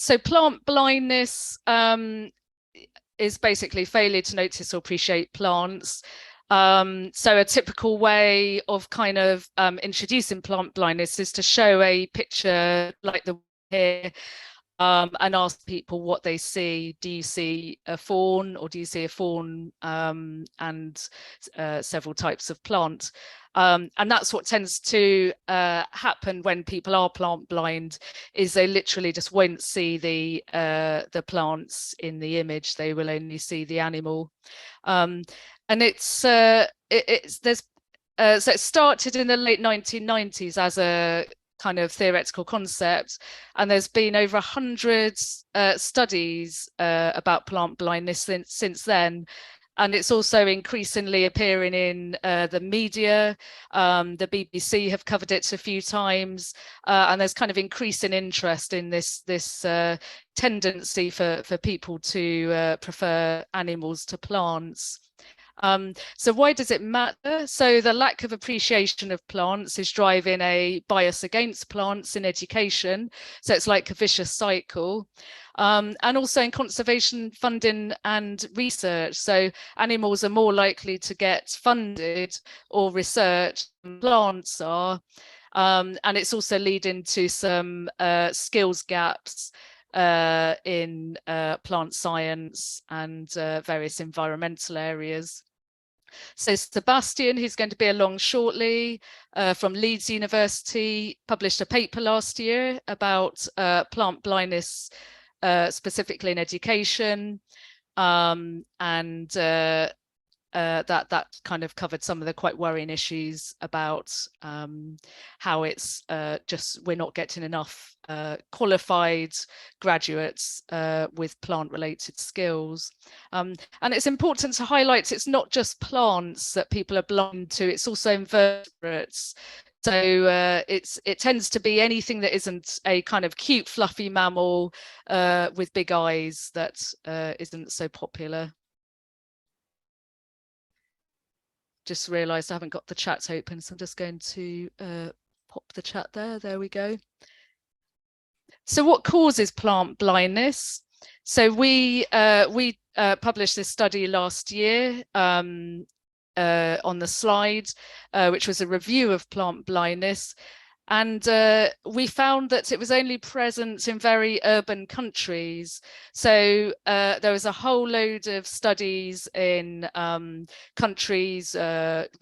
So plant blindness is basically failure to notice or appreciate plants. So a typical way of kind of introducing plant blindness is to show a picture like the here and ask people what they see. Do you see a fawn, or do you see a fawn and several types of plant? And that's what tends to happen when people are plant blind, is they literally just won't see the plants in the image. They will only see the animal. And so it started in the late 1990s as a kind of theoretical concept, and there's been over 100 studies about plant blindness since then. And it's also increasingly appearing in the media. The BBC have covered it a few times, and there's kind of increasing interest in this tendency for people to prefer animals to plants. So why does it matter? So the lack of appreciation of plants is driving a bias against plants in education. So it's like a vicious cycle. And also in conservation funding and research. So animals are more likely to get funded or research than plants are. And it's also leading to some skills gaps in plant science and various environmental areas. So Sebastian, who's going to be along shortly, from Leeds University, published a paper last year about plant blindness, specifically in education, and that kind of covered some of the quite worrying issues about how it's just we're not getting enough qualified graduates with plant-related skills. And it's important to highlight it's not just plants that people are blind to, it's also invertebrates. So it tends to be anything that isn't a kind of cute, fluffy mammal with big eyes that isn't so popular. Just realized I haven't got the chat open, so I'm just going to pop the chat there. There we go. So what causes plant blindness? So we published this study last year on the slide, which was a review of plant blindness. And we found that it was only present in very urban countries. So there was a whole load of studies in countries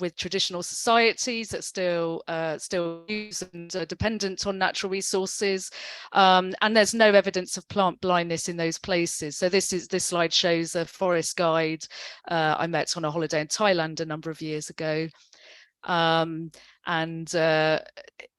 with traditional societies that still use and are dependent on natural resources. And there's no evidence of plant blindness in those places. So this slide shows a forest guide I met on a holiday in Thailand a number of years ago.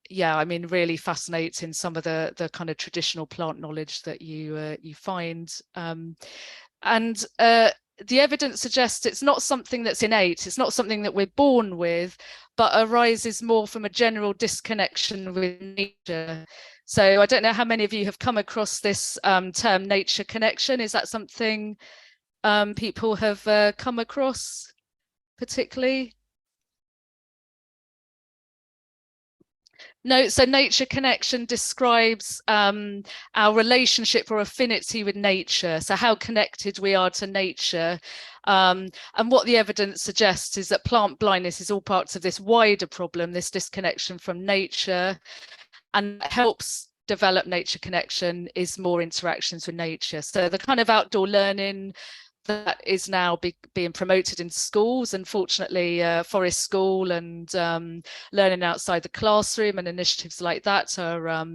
Yeah, I mean, really fascinating some of the kind of traditional plant knowledge that you find. The evidence suggests it's not something that's innate, it's not something that we're born with, but arises more from a general disconnection with nature. So I don't know how many of you have come across this term nature connection. Is that something people have come across particularly? No, so nature connection describes our relationship or affinity with nature, so how connected we are to nature. And what the evidence suggests is that plant blindness is all parts of this wider problem, this disconnection from nature, and helps develop nature connection is more interactions with nature. So the kind of outdoor learning that is now being promoted in schools, and fortunately Forest School and learning outside the classroom and initiatives like that are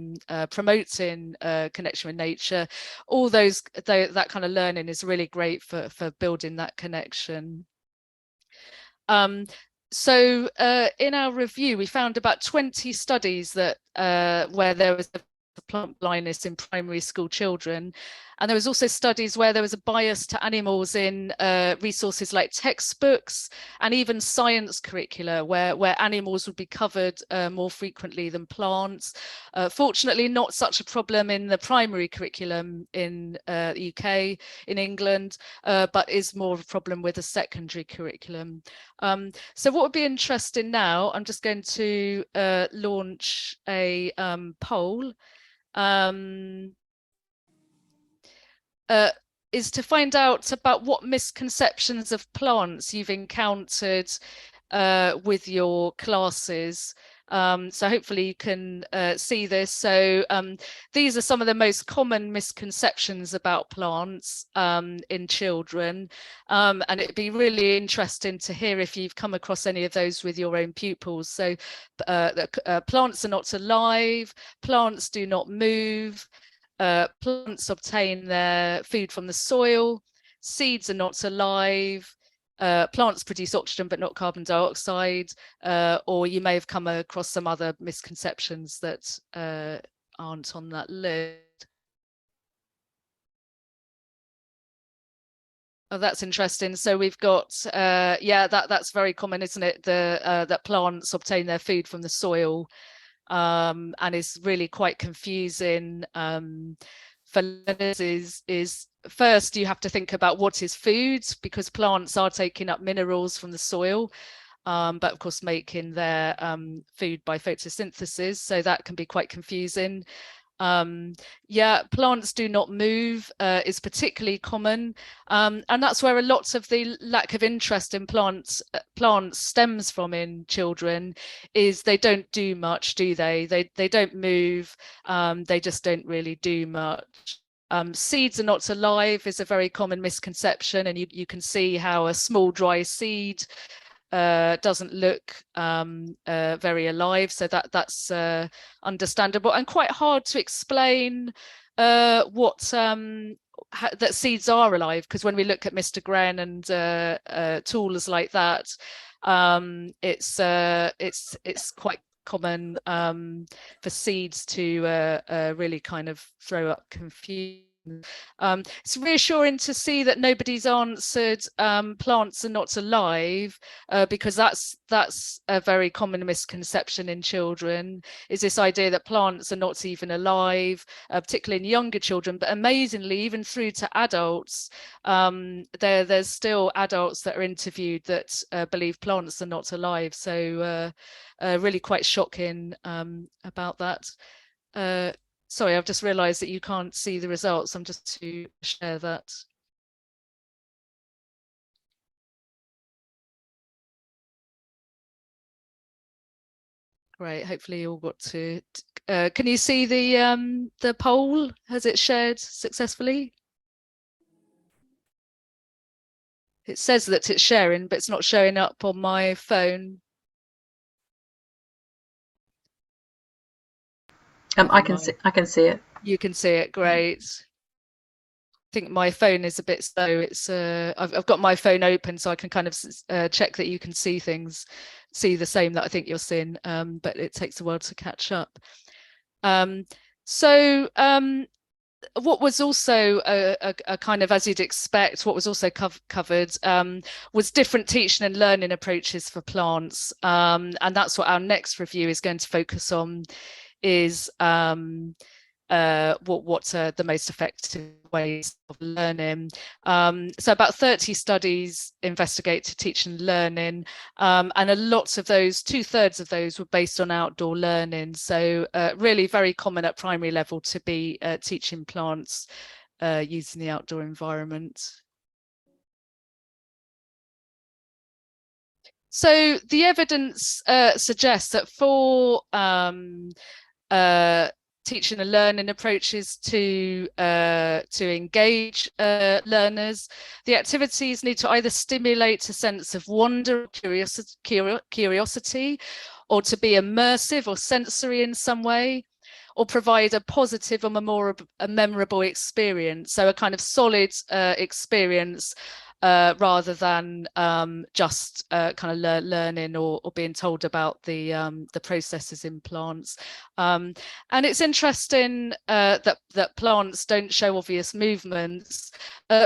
promoting connection with nature. All that kind of learning is really great for building that connection. So in our review, we found about 20 studies that where there was plant blindness in primary school children. And there was also studies where there was a bias to animals in resources like textbooks and even science curricula, where animals would be covered more frequently than plants. Fortunately, not such a problem in the primary curriculum in the UK, in England, but is more of a problem with the secondary curriculum. So what would be interesting now, I'm just going to launch a poll. is to find out about what misconceptions of plants you've encountered with your classes. So hopefully you can see this. So these are some of the most common misconceptions about plants in children. And it'd be really interesting to hear if you've come across any of those with your own pupils. So plants are not alive, plants do not move, plants obtain their food from the soil, seeds are not alive, plants produce oxygen but not carbon dioxide, or you may have come across some other misconceptions that aren't on that list. Oh, that's interesting. So we've got, yeah, that's very common, isn't it? That plants obtain their food from the soil, and is really quite confusing for learners. Is first you have to think about what is food, because plants are taking up minerals from the soil, but of course making their food by photosynthesis, so that can be quite confusing. Yeah, plants do not move is particularly common, and that's where a lot of the lack of interest in plants stems from in children. Is they don't do much, do they? They don't move. They just don't really do much. Seeds are not alive is a very common misconception, and you can see how a small dry seed doesn't look very alive, so that's understandable and quite hard to explain what that seeds are alive, because when we look at Mr. Gren and tools like that, it's quite common for seeds to really kind of throw up confusion. It's reassuring to see that nobody's answered plants are not alive, because that's a very common misconception in children, is this idea that plants are not even alive, particularly in younger children. But amazingly, even through to adults, there's still adults that are interviewed that believe plants are not alive. So really quite shocking about that. Sorry, I've just realized that you can't see the results. I'm just to share that. Great, hopefully you all got to, can you see the poll? Has it shared successfully? It says that it's sharing, but it's not showing up on my phone. I can see it. You can see it, great. I think my phone is a bit slow. It's I've got my phone open so I can kind of check that you can see things, see the same that I think you're seeing, but it takes a while to catch up. So what was also a kind of, as you'd expect, what was also covered was different teaching and learning approaches for plants, and that's what our next review is going to focus on, is what are the most effective ways of learning. So about 30 studies investigated teaching and learning, and a lot of those, 2/3 of those, were based on outdoor learning. So really very common at primary level to be teaching plants using the outdoor environment. So the evidence suggests that for teaching and learning approaches to engage learners, the activities need to either stimulate a sense of wonder, curiosity, or to be immersive or sensory in some way, or provide a positive or a memorable experience. So a kind of solid experience, rather than just kind of learning or being told about the processes in plants. And it's interesting that plants don't show obvious movements,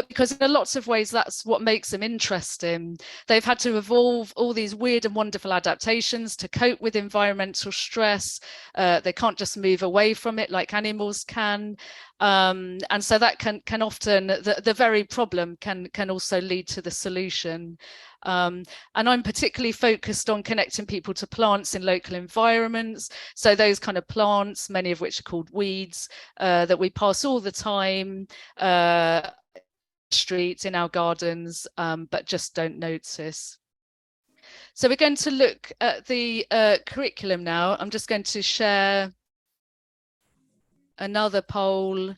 because in a lot of ways that's what makes them interesting. They've had to evolve all these weird and wonderful adaptations to cope with environmental stress. They can't just move away from it like animals can. And so that can often, the very problem can also lead to the solution. And I'm particularly focused on connecting people to plants in local environments. So those kind of plants, many of which are called weeds, that we pass all the time, streets, in our gardens, but just don't notice. So we're going to look at the curriculum now. I'm just going to share another poll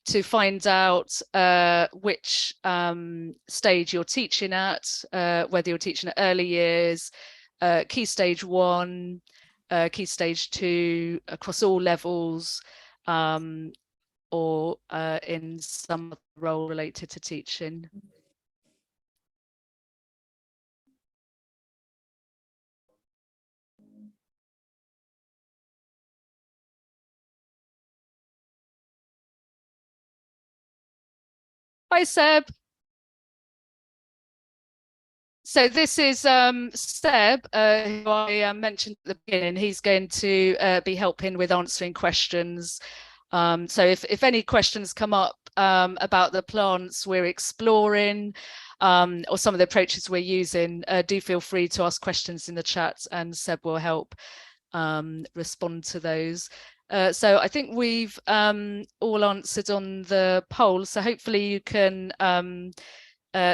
to find out which stage you're teaching at, whether you're teaching at early years, Key Stage 1, Key Stage 2, across all levels, or in some role related to teaching. Hi, Seb. So this is Seb, who I mentioned at the beginning. He's going to be helping with answering questions. So if any questions come up about the plants we're exploring, or some of the approaches we're using, do feel free to ask questions in the chat, and Seb will help respond to those. So I think we've all answered on the poll, so hopefully you can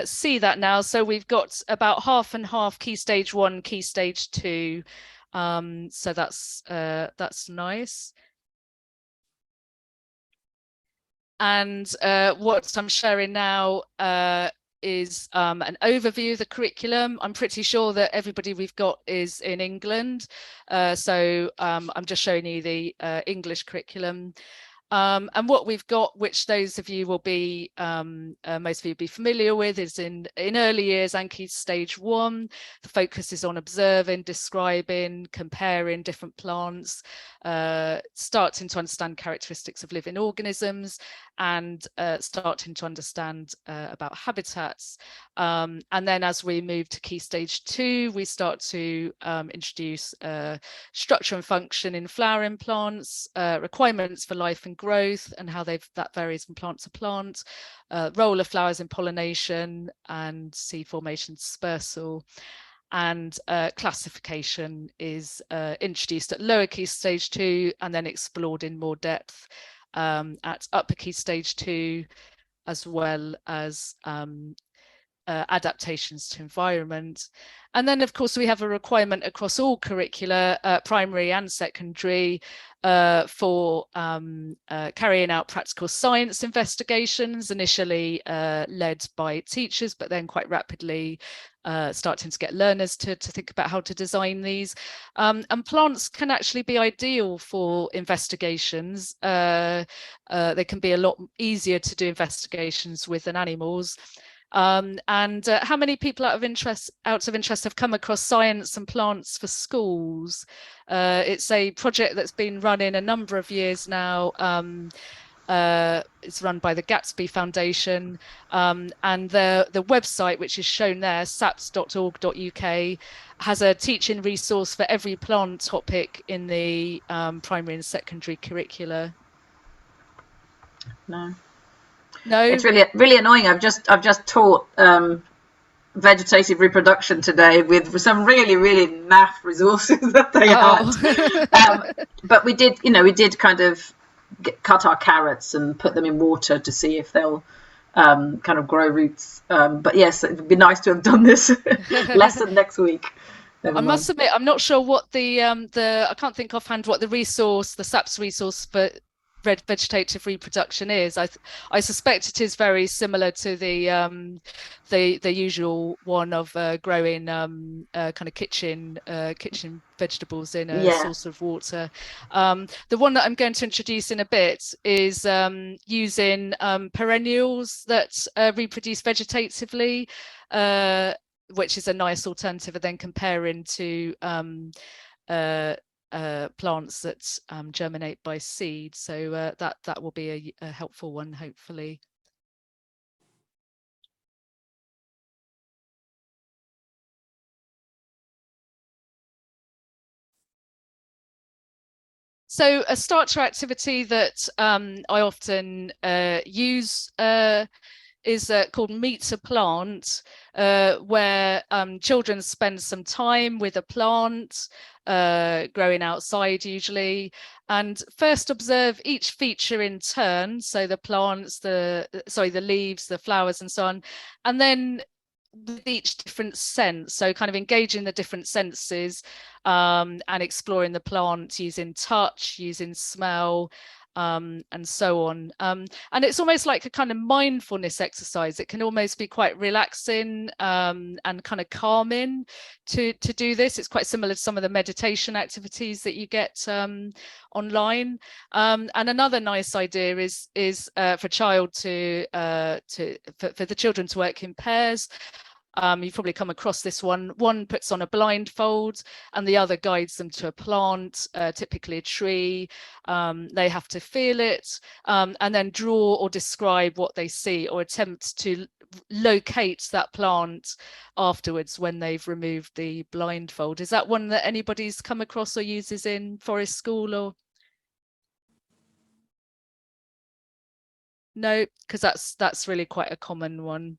see that now. So we've got about half and half Key Stage 1, Key Stage 2. So that's nice. And what I'm sharing now is an overview of the curriculum. I'm pretty sure that everybody we've got is in England. So I'm just showing you the English curriculum. And what we've got, which those of you will be, most of you will be familiar with, is in early years and Key Stage 1. The focus is on observing, describing, comparing different plants, starting to understand characteristics of living organisms, and starting to understand about habitats. And then as we move to Key Stage 2, we start to introduce structure and function in flowering plants, requirements for life and growth, and how that varies from plant to plant, role of flowers in pollination and seed formation dispersal. And classification is introduced at lower Key Stage 2 and then explored in more depth at upper Key Stage 2, as well as adaptations to environment. And then, of course, we have a requirement across all curricula, primary and secondary, for carrying out practical science investigations, initially led by teachers, but then quite rapidly starting to get learners to think about how to design these. And plants can actually be ideal for investigations. They can be a lot easier to do investigations with than animals. And how many people out of interest have come across Science and Plants for Schools? It's a project that's been running a number of years now. It's run by the Gatsby Foundation, and the website, which is shown there, saps.org.uk, has a teaching resource for every plant topic in the primary and secondary curricula. No. No, it's really annoying. I've just taught vegetative reproduction today with some really naff resources that they had. But we did kind of cut our carrots and put them in water to see if they'll kind of grow roots. But yes, it would be nice to have done this lesson next week. I must admit, I'm not sure what I can't think offhand what the SAPS resource for vegetative reproduction is. I suspect it is very similar to the usual one of growing kind of kitchen vegetables in a source of water. The one that I'm going to introduce in a bit is using perennials that reproduce vegetatively, which is a nice alternative, and then comparing to plants that germinate by seed. So that will be a helpful one, hopefully. So a starter activity that I often use is called Meet a Plant, where children spend some time with a plant, growing outside usually, and first observe each feature in turn. So the plants, the leaves, the flowers, and so on, and then with each different sense, so kind of engaging the different senses, and exploring the plant using touch, using smell, and so on. And it's almost like a kind of mindfulness exercise. It can almost be quite relaxing, and kind of calming to do this. It's quite similar to some of the meditation activities that you get online. And another nice idea is for a child for the children to work in pairs. You've probably come across this one. One puts on a blindfold and the other guides them to a plant, typically a tree. They have to feel it, and then draw or describe what they see, or attempt to locate that plant afterwards when they've removed the blindfold. Is that one that anybody's come across or uses in forest school? Or no, because that's really quite a common one.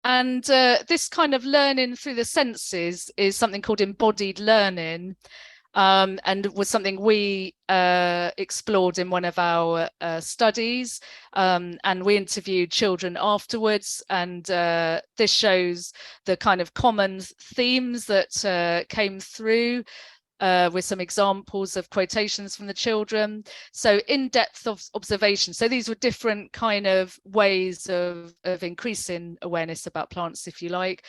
And this kind of learning through the senses is something called embodied learning, and was something we explored in one of our studies. And we interviewed children afterwards, and this shows the kind of common themes that came through, with some examples of quotations from the children. So in-depth observation. So these were different kind of ways of increasing awareness about plants, if you like.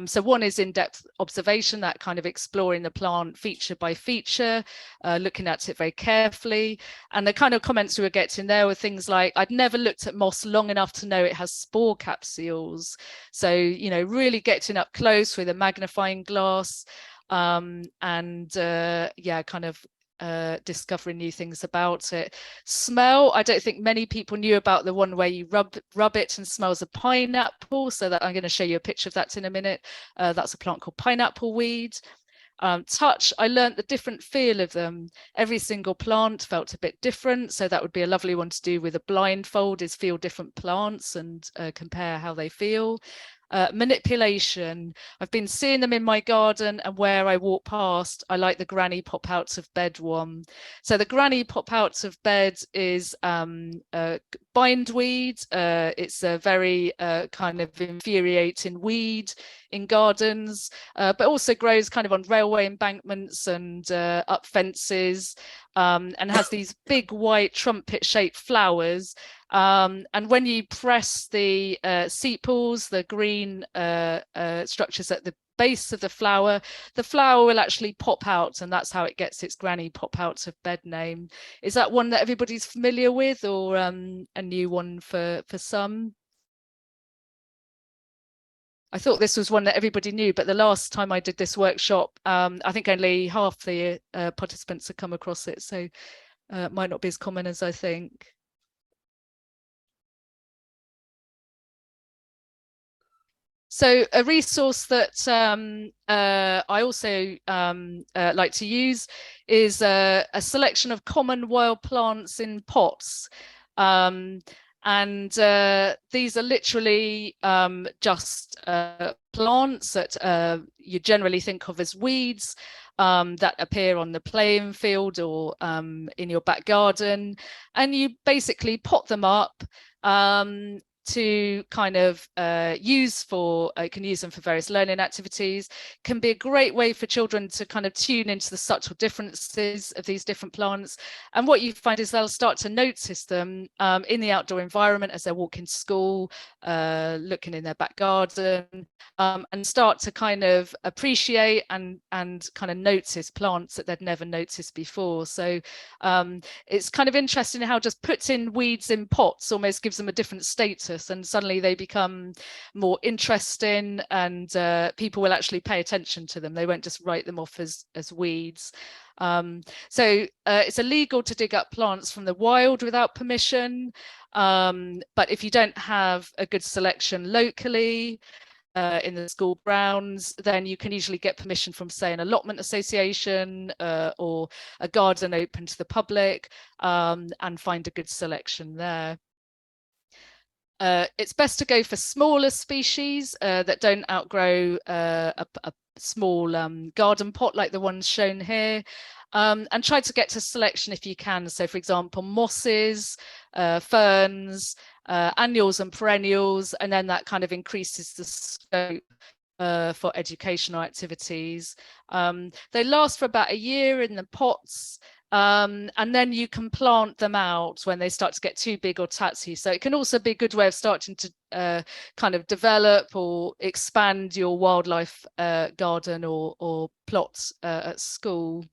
So one is in-depth observation, that kind of exploring the plant feature by feature, looking at it very carefully. And the kind of comments we were getting there were things like, I'd never looked at moss long enough to know it has spore capsules. So, you know, really getting up close with a magnifying glass. And yeah, kind of discovering new things about it. Smell, I don't think many people knew about the one where you rub it and smells of pineapple. So that I'm going to show you a picture of that in a minute. That's a plant called pineapple weed. Touch, I learned the different feel of them. Every single plant felt a bit different, so that would be a lovely one to do with a blindfold, is feel different plants and compare how they feel. Manipulation, I've been seeing them in my garden, and where I walk past, I like the granny pop outs of bed one. So the granny pop outs of bed is bindweed. It's a very kind of infuriating weed in gardens, but also grows kind of on railway embankments and up fences, and has these big white trumpet-shaped flowers. And when you press the sepals, the green structures at the base of the flower will actually pop out, and that's how it gets its granny pop out of bed name. Is that one that everybody's familiar with, or a new one for some? I thought this was one that everybody knew, but the last time I did this workshop, I think only half the participants had come across it, so it might not be as common as I think. So a resource that I also like to use is a selection of common wild plants in pots. And these are literally just plants that you generally think of as weeds, that appear on the playing field or in your back garden. And you basically pot them up to kind of use for, you can use them for various learning activities. Can be a great way for children to kind of tune into the subtle differences of these different plants. And what you find is they'll start to notice them in the outdoor environment as they're walking to school, looking in their back garden, and start to kind of appreciate and kind of notice plants that they'd never noticed before. So it's kind of interesting how just putting weeds in pots almost gives them a different status, and suddenly they become more interesting, and people will actually pay attention to them. They won't just write them off as weeds. So it's illegal to dig up plants from the wild without permission, but if you don't have a good selection locally, in the school grounds, then you can usually get permission from, say, an allotment association or a garden open to the public, and find a good selection there. It's best to go for smaller species that don't outgrow a small garden pot like the ones shown here, and try to get to selection if you can. So, for example, mosses, ferns, annuals and perennials, and then that kind of increases the scope for educational activities. They last for about a year in the pots, and then you can plant them out when they start to get too big or tatsy. So it can also be a good way of starting to kind of develop or expand your wildlife garden or plots at school.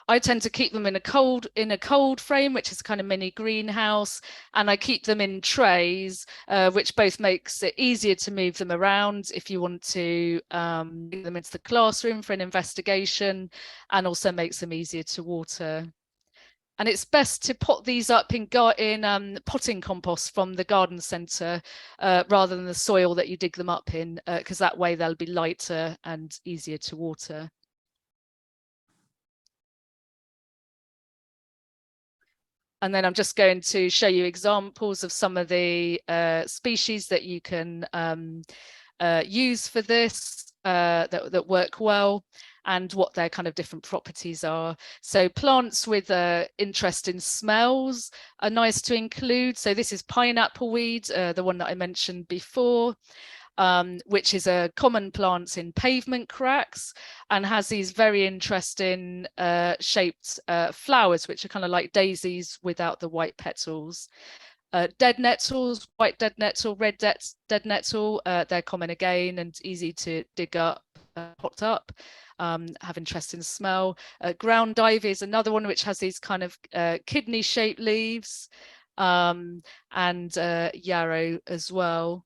I tend to keep them in a cold frame, which is kind of mini greenhouse, and I keep them in trays, which both makes it easier to move them around if you want to bring them into the classroom for an investigation, and also makes them easier to water. And it's best to pot these up in potting compost from the garden centre rather than the soil that you dig them up in, because that way they'll be lighter and easier to water. And then I'm just going to show you examples of some of the species that you can use for this that work well, and what their kind of different properties are. So plants with interest in smells are nice to include. So this is pineapple weed, the one that I mentioned before. Which is a common plant in pavement cracks and has these very interesting shaped flowers, which are kind of like daisies without the white petals. Dead nettles, white dead nettle, red dead nettle, they're common again and easy to dig up, pot up, have interesting smell. Ground ivy is another one which has these kind of kidney shaped leaves, and yarrow as well.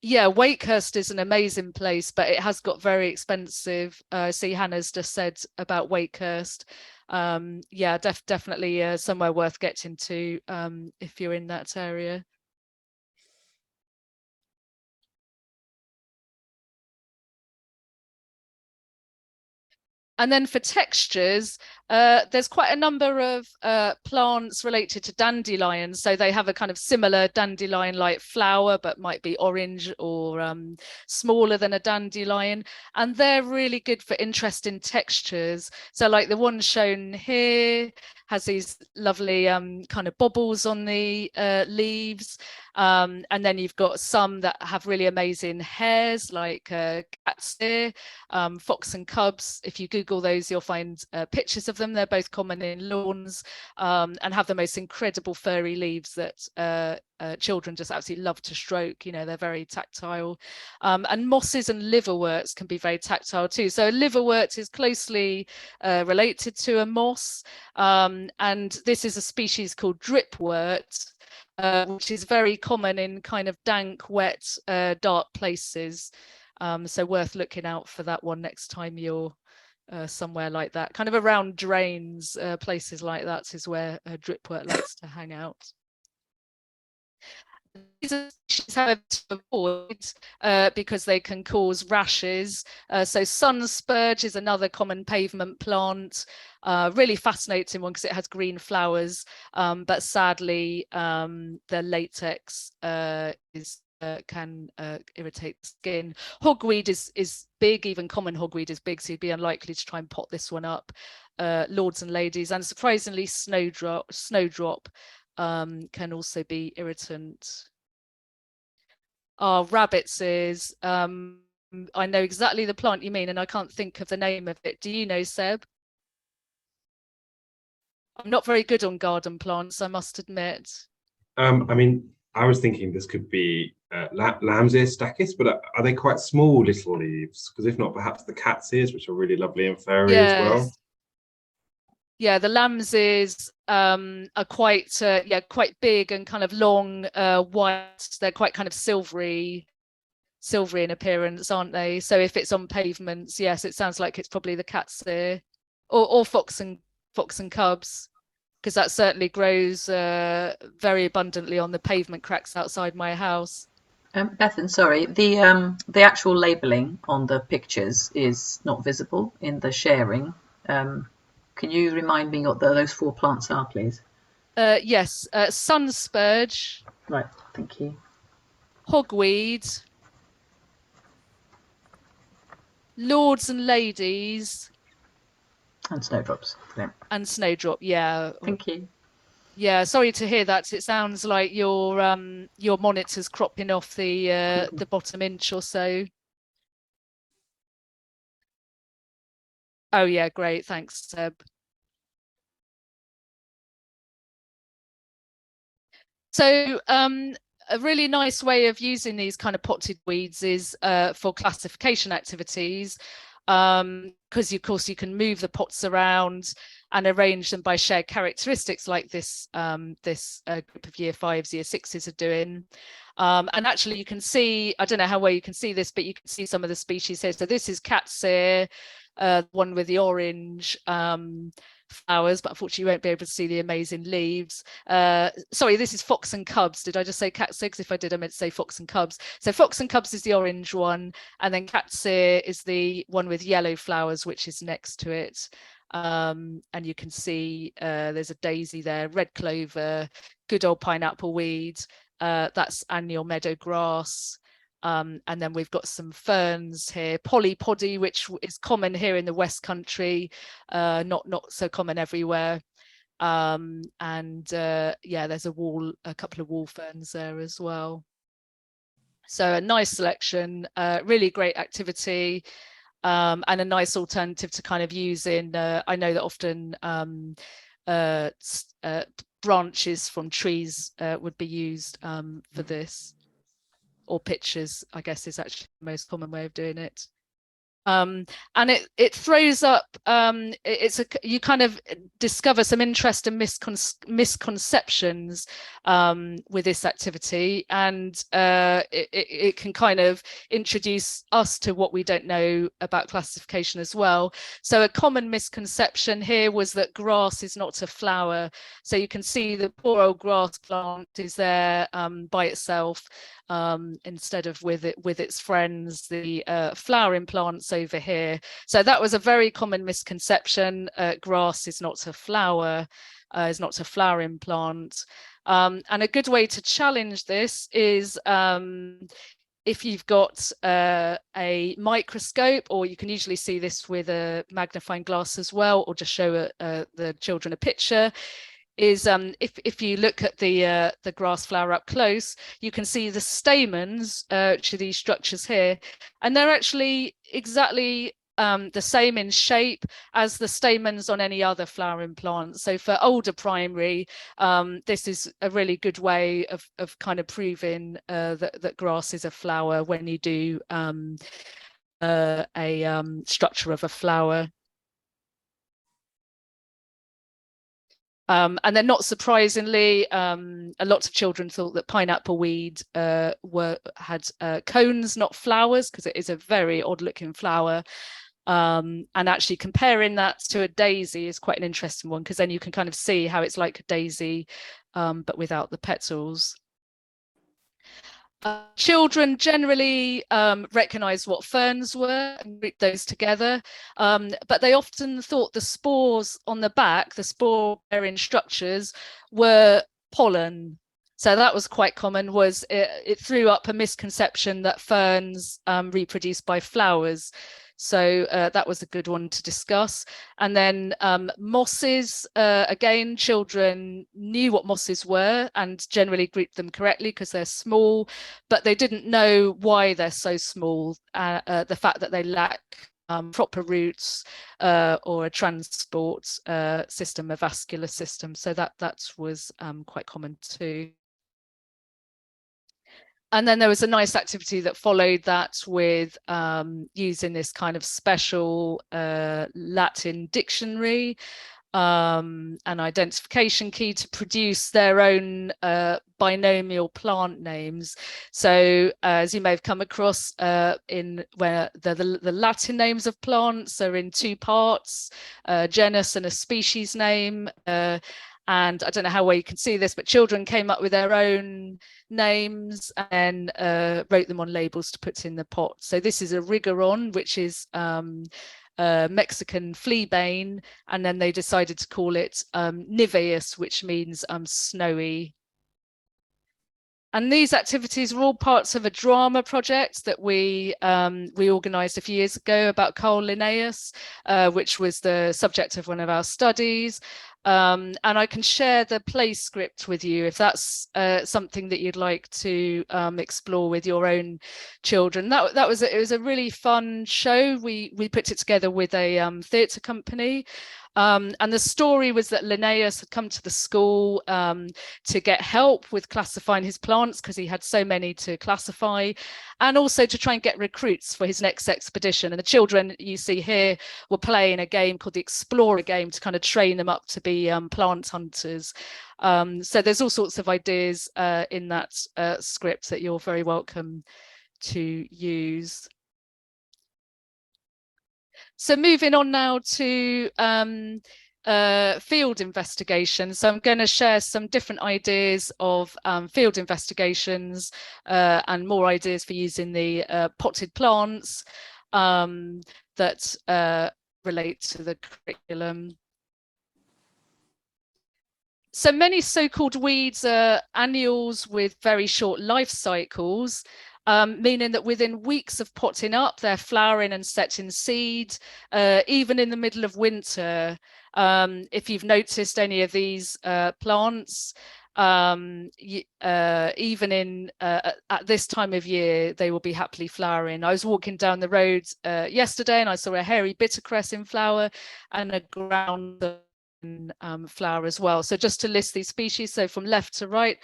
Yeah, Wakehurst is an amazing place, but it has got very expensive. See, Hannah's just said about Wakehurst. Yeah, definitely somewhere worth getting to if you're in that area. And then for textures, there's quite a number of plants related to dandelions. So they have a kind of similar dandelion-like flower, but might be orange or smaller than a dandelion. And they're really good for interesting textures. So like the one shown here has these lovely kind of bobbles on the leaves. And then you've got some that have really amazing hairs, like cat's ear, fox and cubs. If you Google those, you'll find pictures of them. They're both common in lawns, and have the most incredible furry leaves that children just absolutely love to stroke. You know, they're very tactile. And mosses and liverworts can be very tactile too. So a liverwort is closely related to a moss, and this is a species called dripwort, which is very common in kind of dank, wet, dark places. So worth looking out for that one next time you're somewhere like that. Kind of around drains, places like that is where dripwort likes to hang out. These are species, however, to avoid because they can cause rashes. So sun spurge is another common pavement plant. Really fascinating one because it has green flowers, but sadly the latex can irritate the skin. Hogweed is big, even common hogweed is big, so you'd be unlikely to try and pot this one up, lords and ladies. And surprisingly, snowdrop can also be irritant. Rabbits is, I know exactly the plant you mean, and I can't think of the name of it. Do you know, Seb? I'm not very good on garden plants, I must admit. I mean, I was thinking this could be lamb's ear stachys, but are they quite small little leaves? Because if not, perhaps the cat's ears, which are really lovely and furry as well. Yeah, the lamb's ears are quite big and kind of long, white. They're quite kind of silvery in appearance, aren't they? So if it's on pavements, yes, it sounds like it's probably the cat's ear, or fox and cubs, because that certainly grows very abundantly on the pavement cracks outside my house. Bethan, sorry, the actual labelling on the pictures is not visible in the sharing. Can you remind me what those 4 plants are, please? Yes, sun spurge. Right, thank you. Hogweed. Lords and ladies. And snowdrops. Yeah. And snowdrop, yeah. Thank you. Yeah, sorry to hear that. It sounds like your monitor's cropping off the bottom inch or so. Oh yeah, great. Thanks, Seb. So a really nice way of using these kind of potted weeds is for classification activities, because of course you can move the pots around and arrange them by shared characteristics like this group of year 5s, year 6s are doing. And actually you can see, I don't know how well you can see this, but you can see some of the species here. So this is cat's ear, one with the orange flowers, but unfortunately you won't be able to see the amazing leaves. Sorry, this is fox and cubs. Did I just say cat's ear? If I did, I meant to say fox and cubs. So fox and cubs is the orange one, and then cat's ear is the one with yellow flowers, which is next to it. And you can see there's a daisy there, red clover, good old pineapple weed. That's annual meadow grass. And then we've got some ferns here, polypody, which is common here in the West Country, not so common everywhere. And yeah, there's a couple of wall ferns there as well. So a nice selection, really great activity, and a nice alternative to kind of using. I know that often branches from trees would be used for this. Or pictures, I guess, is actually the most common way of doing it. And it throws up, you kind of discover some interest and misconceptions with this activity, and it can kind of introduce us to what we don't know about classification as well. So a common misconception here was that grass is not a flower. So you can see the poor old grass plant is there by itself, instead of with its friends, the flowering plants over here. So that was a very common misconception. Grass is not a flower, is not a flowering plant. And a good way to challenge this is if you've got a microscope, or you can usually see this with a magnifying glass as well, or just show the children a picture, is if you look at the grass flower up close, you can see the stamens, which are these structures here, and they're actually exactly the same in shape as the stamens on any other flowering plant. So for older primary, this is a really good way of kind of proving that grass is a flower when you do a structure of a flower. And then, not surprisingly, a lot of children thought that pineapple weed had cones, not flowers, because it is a very odd-looking flower. And actually comparing that to a daisy is quite an interesting one, because then you can kind of see how it's like a daisy, but without the petals. Children generally recognise what ferns were and group those together, but they often thought the spores on the back, the spore-bearing structures, were pollen. So that was quite common. It threw up a misconception that ferns reproduce by flowers. So that was a good one to discuss. And then mosses, again, children knew what mosses were and generally grouped them correctly because they're small, but they didn't know why they're so small. The fact that they lack proper roots or a transport system, a vascular system. So that was quite common too. And then there was a nice activity that followed that with using this kind of special Latin dictionary, an identification key to produce their own binomial plant names. So as you may have come across, in where the Latin names of plants are in two parts, genus and a species name. And I don't know how well you can see this, but children came up with their own names and wrote them on labels to put in the pot. So this is a rigaron, which is Mexican fleabane, and then they decided to call it niveus, which means snowy. And these activities were all parts of a drama project that we organised a few years ago about Carl Linnaeus, which was the subject of one of our studies. And I can share the play script with you if that's something that you'd like to explore with your own children. It was a really fun show. We put it together with a theatre company. And the story was that Linnaeus had come to the school to get help with classifying his plants because he had so many to classify, and also to try and get recruits for his next expedition. And the children you see here were playing a game called the Explorer game to kind of train them up to be plant hunters. So there's all sorts of ideas in that script that you're very welcome to use. So moving on now to field investigations. So I'm going to share some different ideas of field investigations and more ideas for using the potted plants that relate to the curriculum. So many so-called weeds are annuals with very short life cycles. Meaning that within weeks of potting up, they're flowering and setting seed, even in the middle of winter. If you've noticed any of these plants, even at this time of year, they will be happily flowering. I was walking down the road yesterday and I saw a hairy bittercress in flower and a ground flower as well. So just to list these species, so from left to right,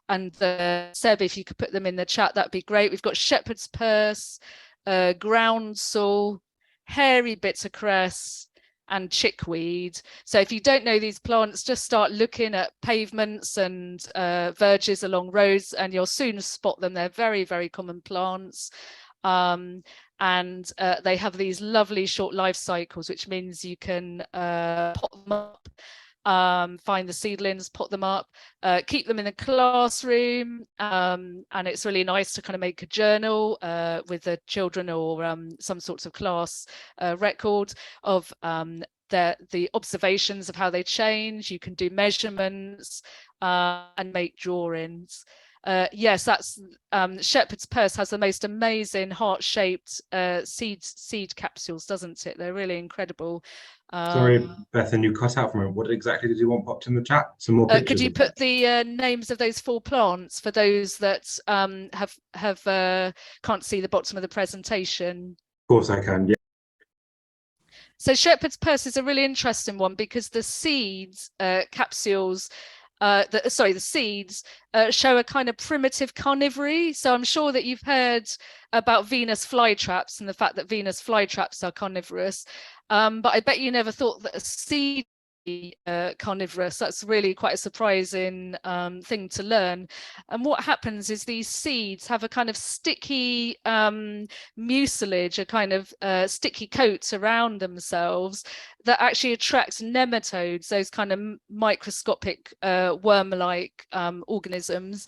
and Seb, if you could put them in the chat, that'd be great. We've got shepherd's purse, groundsel, hairy bittercress, and chickweed. So if you don't know these plants, just start looking at pavements and verges along roads, and you'll soon spot them. They're very, very common plants. And they have these lovely short life cycles, which means you can pot them up, find the seedlings, pot them up, keep them in the classroom, and it's really nice to kind of make a journal with the children or some sorts of class record of the observations of how they change. You can do measurements and make drawings. Yes, that's shepherd's purse has the most amazing heart-shaped seed capsules, doesn't it? They're really incredible. Sorry, Bethan, you cut out from it. What exactly did you want popped in the chat? Some more pictures. Could you put the names of those 4 plants for those that can't see the bottom of the presentation? Of course I can, yeah. So shepherd's purse is a really interesting one because the seeds capsules the seeds show a kind of primitive carnivory. So I'm sure that you've heard about Venus flytraps and the fact that Venus flytraps are carnivorous. But I bet you never thought that a seed carnivorous. That's really quite a surprising thing to learn. And what happens is these seeds have a kind of sticky mucilage, a kind of sticky coat around themselves that actually attracts nematodes, those kind of microscopic worm-like organisms.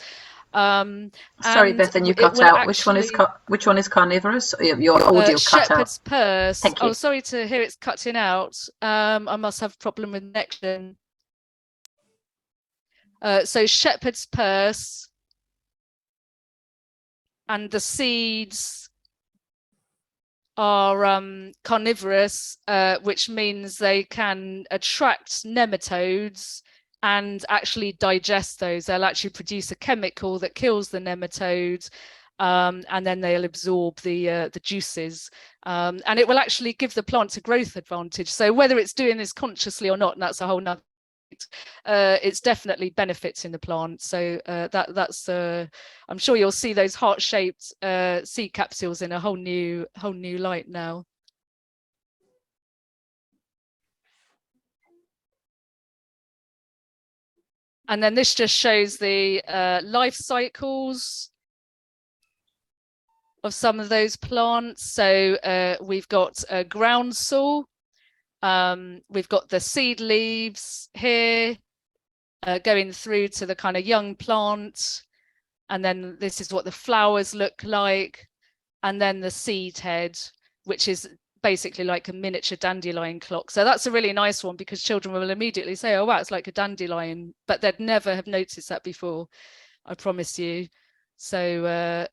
Sorry, Bethan, you cut out. Actually, which one is carnivorous? Your audio cut shepherd's out. Purse. Thank you. Oh, sorry to hear it's cutting out. I must have a problem with connection. So shepherd's purse and the seeds are carnivorous, which means they can attract nematodes and actually digest those. They'll actually produce a chemical that kills the nematode, and then they'll absorb the juices, and it will actually give the plant a growth advantage. So whether it's doing this consciously or not, and that's a whole nother, it's definitely benefits in the plant. So that's I'm sure you'll see those heart-shaped seed capsules in a whole new light now. And then this just shows the life cycles of some of those plants. So we've got groundsel, we've got the seed leaves here, going through to the kind of young plant, and then this is what the flowers look like, and then the seed head, which is basically like a miniature dandelion clock. So that's a really nice one, because children will immediately say, oh wow, it's like a dandelion, but they'd never have noticed that before, I promise you. So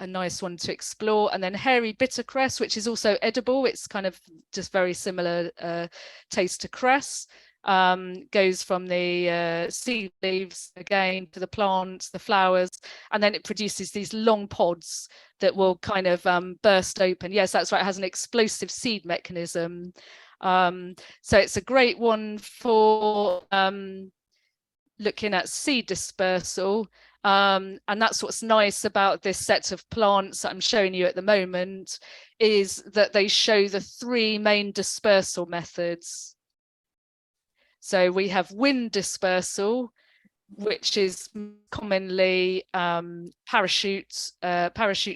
a nice one to explore. And then hairy bittercress, which is also edible. It's kind of just very similar taste to cress. Goes from the seed leaves again to the plants, the flowers, and then it produces these long pods that will kind of burst open. Yes, that's right, it has an explosive seed mechanism. So it's a great one for looking at seed dispersal. And that's what's nice about this set of plants that I'm showing you at the moment, is that they show the 3 main dispersal methods. So we have wind dispersal, which is commonly parachute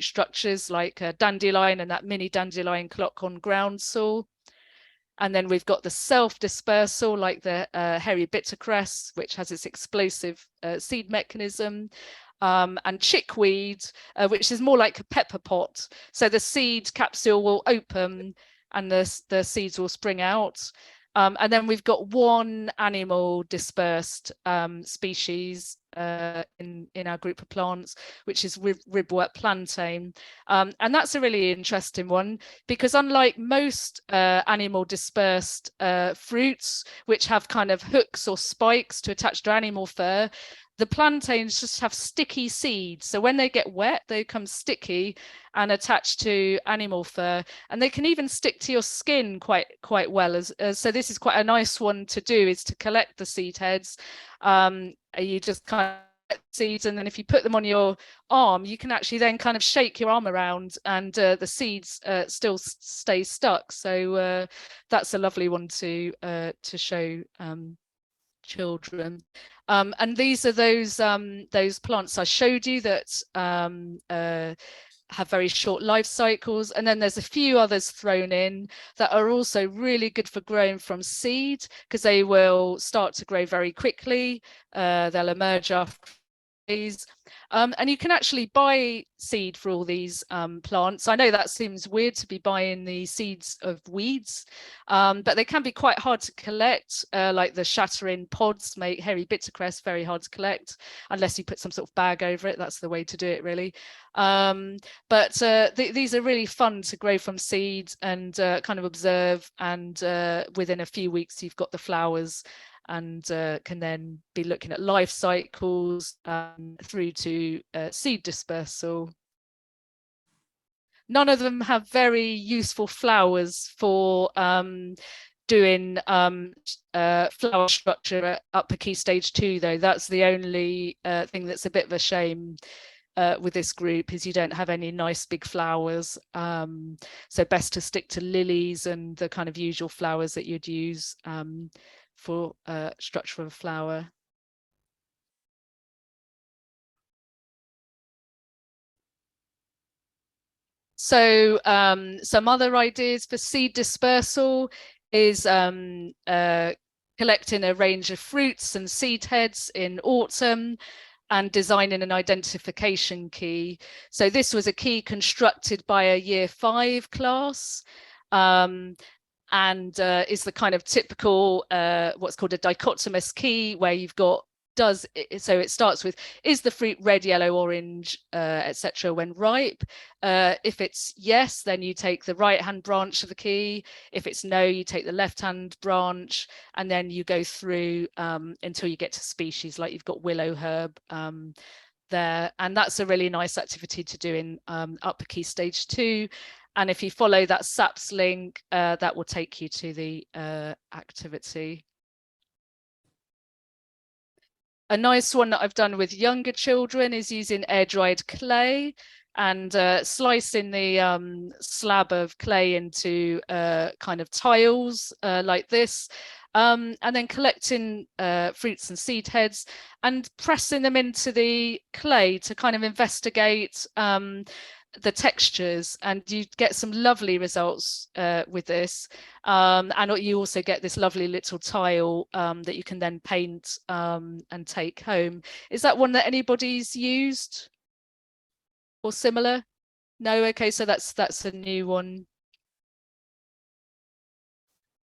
structures like a dandelion and that mini dandelion clock on groundsel. And then we've got the self-dispersal, like the hairy bittercress, which has its explosive seed mechanism, and chickweed, which is more like a pepper pot. So the seed capsule will open and the seeds will spring out. And then we've got one animal dispersed species in our group of plants, which is ribwort plantain. And that's a really interesting one, because unlike most animal dispersed fruits, which have kind of hooks or spikes to attach to animal fur, the plantains just have sticky seeds. So when they get wet, they become sticky and attached to animal fur, and they can even stick to your skin quite well. So this is quite a nice one to do, is to collect the seed heads. You just kind of get seeds, and then if you put them on your arm, you can actually then kind of shake your arm around, and the seeds still stay stuck. So that's a lovely one to show children. And these are those plants I showed you that have very short life cycles. And then there's a few others thrown in that are also really good for growing from seed, because they will start to grow very quickly. They'll emerge after days. And you can actually buy seed for all these plants. I know that seems weird to be buying the seeds of weeds, but they can be quite hard to collect. Like the shattering pods make hairy bittercress very hard to collect, unless you put some sort of bag over it. That's the way to do it, really. But these are really fun to grow from seeds and kind of observe, and within a few weeks you've got the flowers, and can then be looking at life cycles through to seed dispersal. None of them have very useful flowers for doing flower structure at upper key stage 2, though. That's the only thing that's a bit of a shame with this group, is you don't have any nice big flowers. So best to stick to lilies and the kind of usual flowers that you'd use for structure of a flower. So some other ideas for seed dispersal is collecting a range of fruits and seed heads in autumn and designing an identification key. So this was a key constructed by a Year 5 class. And is the kind of typical what's called a dichotomous key, where you've got so it starts with, is the fruit red, yellow, orange, etc. when ripe? If it's yes, then you take the right hand branch of the key. If it's no, you take the left hand branch, and then you go through until you get to species, like you've got willow herb there. And that's a really nice activity to do in upper key stage 2. And if you follow that SAPS link, that will take you to the activity. A nice one that I've done with younger children is using air-dried clay and slicing the slab of clay into kind of tiles like this, and then collecting fruits and seed heads and pressing them into the clay to kind of investigate the textures, and you get some lovely results with this. And you also get this lovely little tile that you can then paint and take home. Is that one that anybody's used or similar? No? Okay, so that's a new one.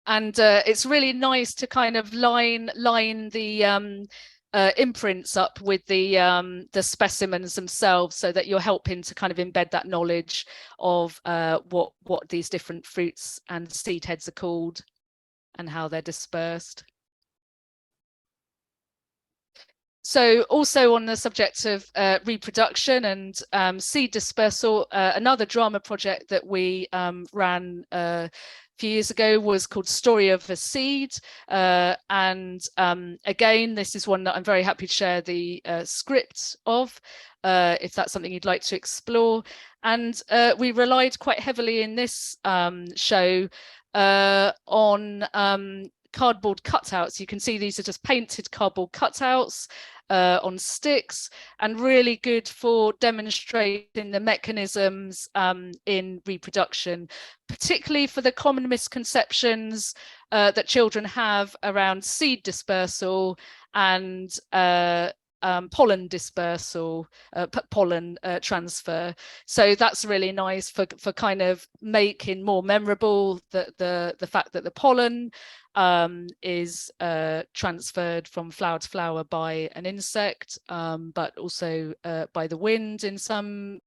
And it's really nice to kind of line the imprints up with the specimens themselves, so that you're helping to kind of embed that knowledge of what these different fruits and seed heads are called and how they're dispersed. So also on the subject of reproduction and seed dispersal, another drama project that we ran a few years ago was called Story of a Seed. And again, this is one that I'm very happy to share the script of, if that's something you'd like to explore. And we relied quite heavily in this show on cardboard cutouts. You can see these are just painted cardboard cutouts on sticks, and really good for demonstrating the mechanisms in reproduction, particularly for the common misconceptions that children have around seed dispersal and pollen dispersal, pollen transfer. So that's really nice for kind of making more memorable the fact that the pollen is transferred from flower to flower by an insect, but also by the wind in some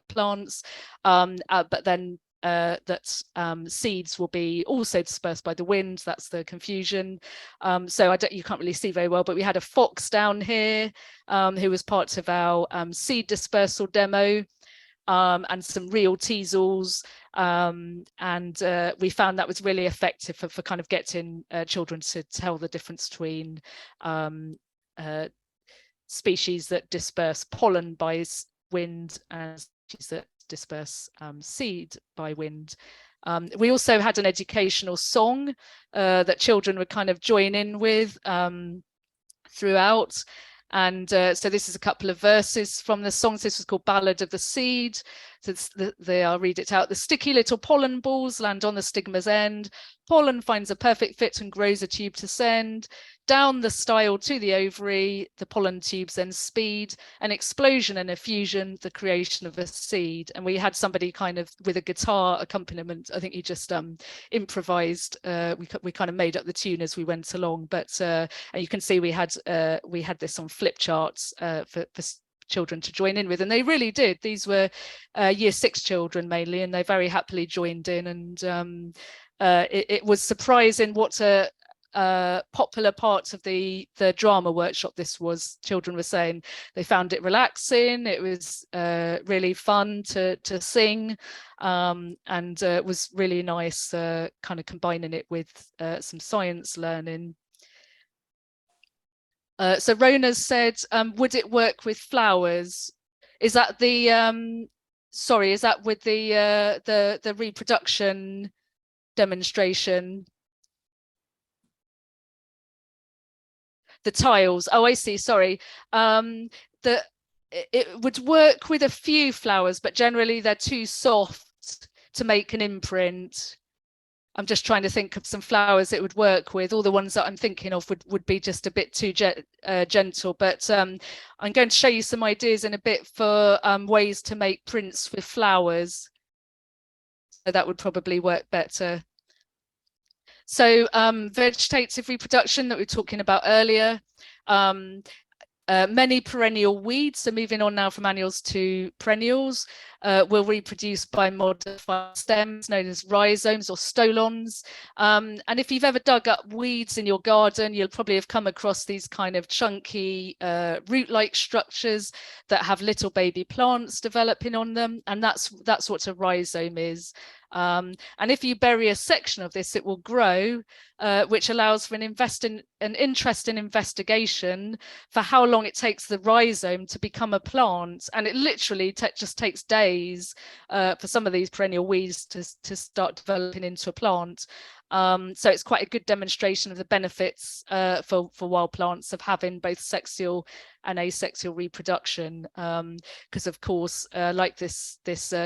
plants, but then that seeds will be also dispersed by the wind. That's the confusion. So you can't really see very well, but we had a fox down here who was part of our seed dispersal demo, and some real teasels, and we found that was really effective for kind of getting children to tell the difference between species that disperse pollen by wind and species that disperse seed by wind. We also had an educational song that children would kind of join in with throughout. And so this is a couple of verses from the songs. This was called Ballad of the Seed. So I'll read it out. The sticky little pollen balls land on the stigma's end. Pollen finds a perfect fit and grows a tube to send. Down the style to the ovary, the pollen tubes then speed. An explosion and a fusion, the creation of a seed. And we had somebody kind of with a guitar accompaniment. I think he just improvised. We kind of made up the tune as we went along. But and you can see we had this on flip charts for children to join in with, and they really did. These were year 6 children mainly, and they very happily joined in. And it was surprising what a popular part of the drama workshop this was. Children were saying they found it relaxing. It was really fun to sing, and it was really nice kind of combining it with some science learning. So Rona's said, would it work with flowers? Is that the sorry, is that with the reproduction demonstration? The tiles. Oh, I see. Sorry. It would work with a few flowers, but generally they're too soft to make an imprint. I'm just trying to think of some flowers it would work with. All the ones that I'm thinking of would be just a bit too gentle. But I'm going to show you some ideas in a bit for ways to make prints with flowers. So that would probably work better. So vegetative reproduction that we were talking about earlier. Many perennial weeds, so moving on now from annuals to perennials, will reproduce by modified stems known as rhizomes or stolons. And if you've ever dug up weeds in your garden, you'll probably have come across these kind of chunky root-like structures that have little baby plants developing on them, and that's what a rhizome is. And if you bury a section of this, it will grow, which allows for an interest in investigation for how long it takes the rhizome to become a plant. And it literally just takes days for some of these perennial weeds to start developing into a plant. So it's quite a good demonstration of the benefits for wild plants of having both sexual and asexual reproduction, because of course, like this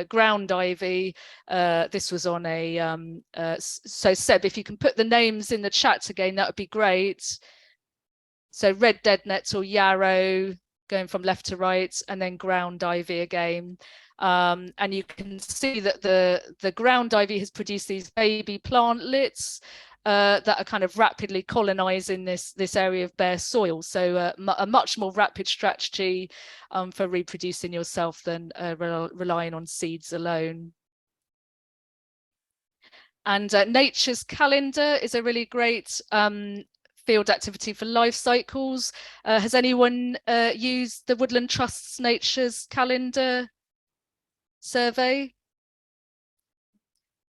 ground ivy, this was on a so Seb, if you can put the names in the chat again, that would be great. So red dead nettle, yarrow, going from left to right, and then ground ivy again. And you can see that the ground ivy has produced these baby plantlets that are kind of rapidly colonizing this area of bare soil. So a much more rapid strategy for reproducing yourself than relying on seeds alone. And Nature's Calendar is a really great field activity for life cycles. Has anyone used the Woodland Trust's Nature's Calendar survey?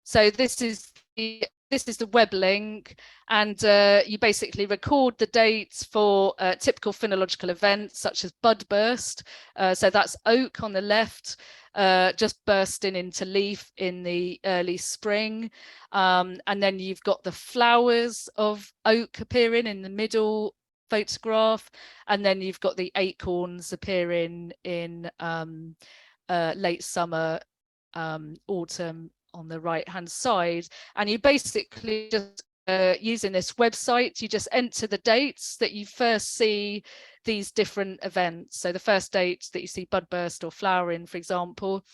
So this is the web link, and you basically record the dates for typical phenological events such as bud burst. So that's oak on the left, just bursting into leaf in the early spring. And then you've got the flowers of oak appearing in the middle photograph. And then you've got the acorns appearing in late summer, autumn on the right hand side. And you basically just using this website, you just enter the dates that you first see these different events. So the first date that you see bud burst or flowering, for example,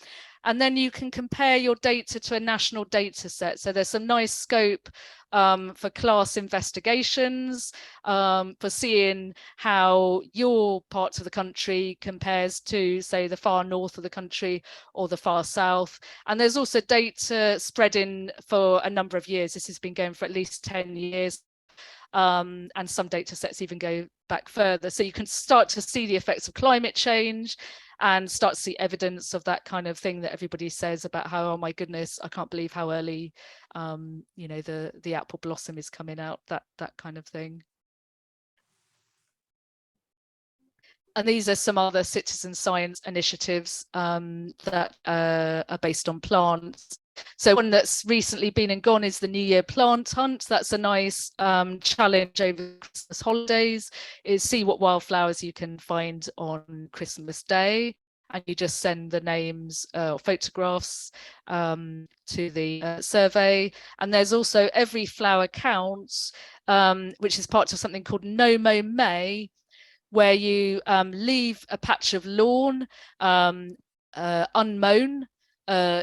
and then you can compare your data to a national data set. So there's some nice scope for class investigations, for seeing how your part of the country compares to, say, the far north of the country or the far south. And there's also data spreading for a number of years. This has been going for at least 10 years. And some data sets even go back further. So you can start to see the effects of climate change and start to see evidence of that kind of thing that everybody says about how, oh my goodness, I can't believe how early, you know, the apple blossom is coming out, that kind of thing. And these are some other citizen science initiatives that are based on plants. So one that's recently been and gone is the New Year plant hunt. That's a nice challenge over Christmas holidays, is see what wildflowers you can find on Christmas Day. And you just send the names or photographs to the survey. And there's also Every Flower Counts, which is part of something called No Mow May, where you leave a patch of lawn unmown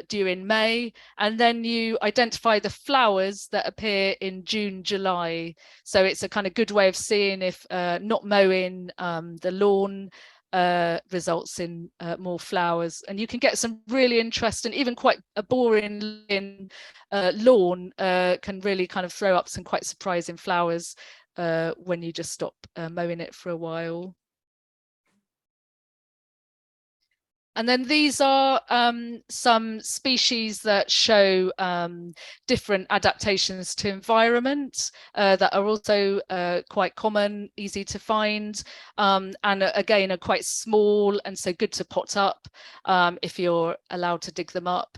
during May, and then you identify the flowers that appear in June, July. So it's a kind of good way of seeing if not mowing the lawn results in more flowers. And you can get some really interesting, even quite a boring lawn can really kind of throw up some quite surprising flowers when you just stop mowing it for a while. And then these are some species that show different adaptations to environment that are also quite common, easy to find, and again are quite small, and so good to pot up if you're allowed to dig them up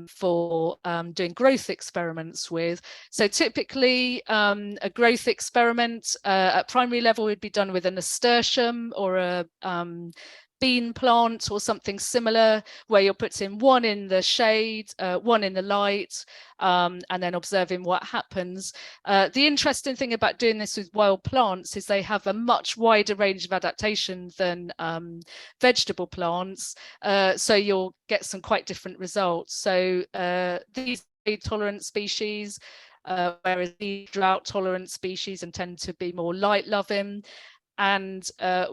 for doing growth experiments with. So typically a growth experiment at primary level would be done with a nasturtium or a bean plant or something similar, where you're putting one in the shade, one in the light, and then observing what happens. The interesting thing about doing this with wild plants is they have a much wider range of adaptation than vegetable plants, so you'll get some quite different results. So these tolerant species, whereas these drought tolerant species and tend to be more light loving. And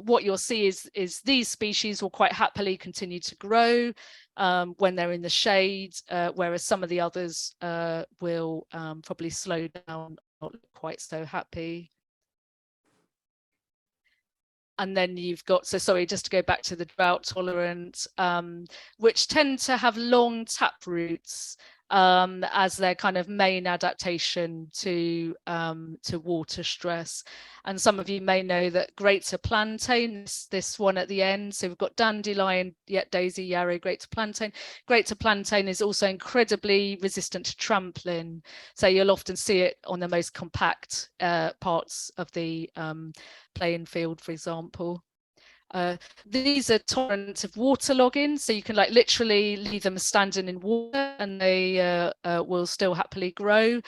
what you'll see is these species will quite happily continue to grow when they're in the shade, whereas some of the others will probably slow down, not quite so happy. And then you've got, so sorry, just to go back to the drought tolerant, which tend to have long tap roots. as their kind of main adaptation to water stress. And some of you may know that greater plantain, this one at the end, so we've got dandelion, yet daisy, yarrow, greater plantain. Greater plantain is also incredibly resistant to trampling, so you'll often see it on the most compact parts of the playing field, for example. These are tolerant of waterlogging, so you can like literally leave them standing in water and they will still happily grow.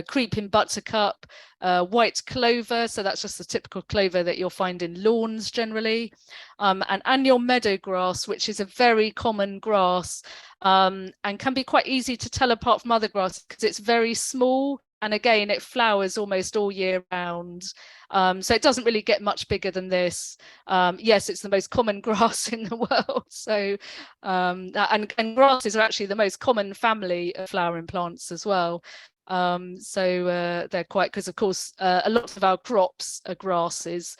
Creeping buttercup, white clover, so that's just the typical clover that you'll find in lawns generally, and annual meadow grass, which is a very common grass and can be quite easy to tell apart from other grass because it's very small, and again it flowers almost all year round. So it doesn't really get much bigger than this. Yes, it's the most common grass in the world. So and grasses are actually the most common family of flowering plants as well. So they're quite, because of course a lot of our crops are grasses,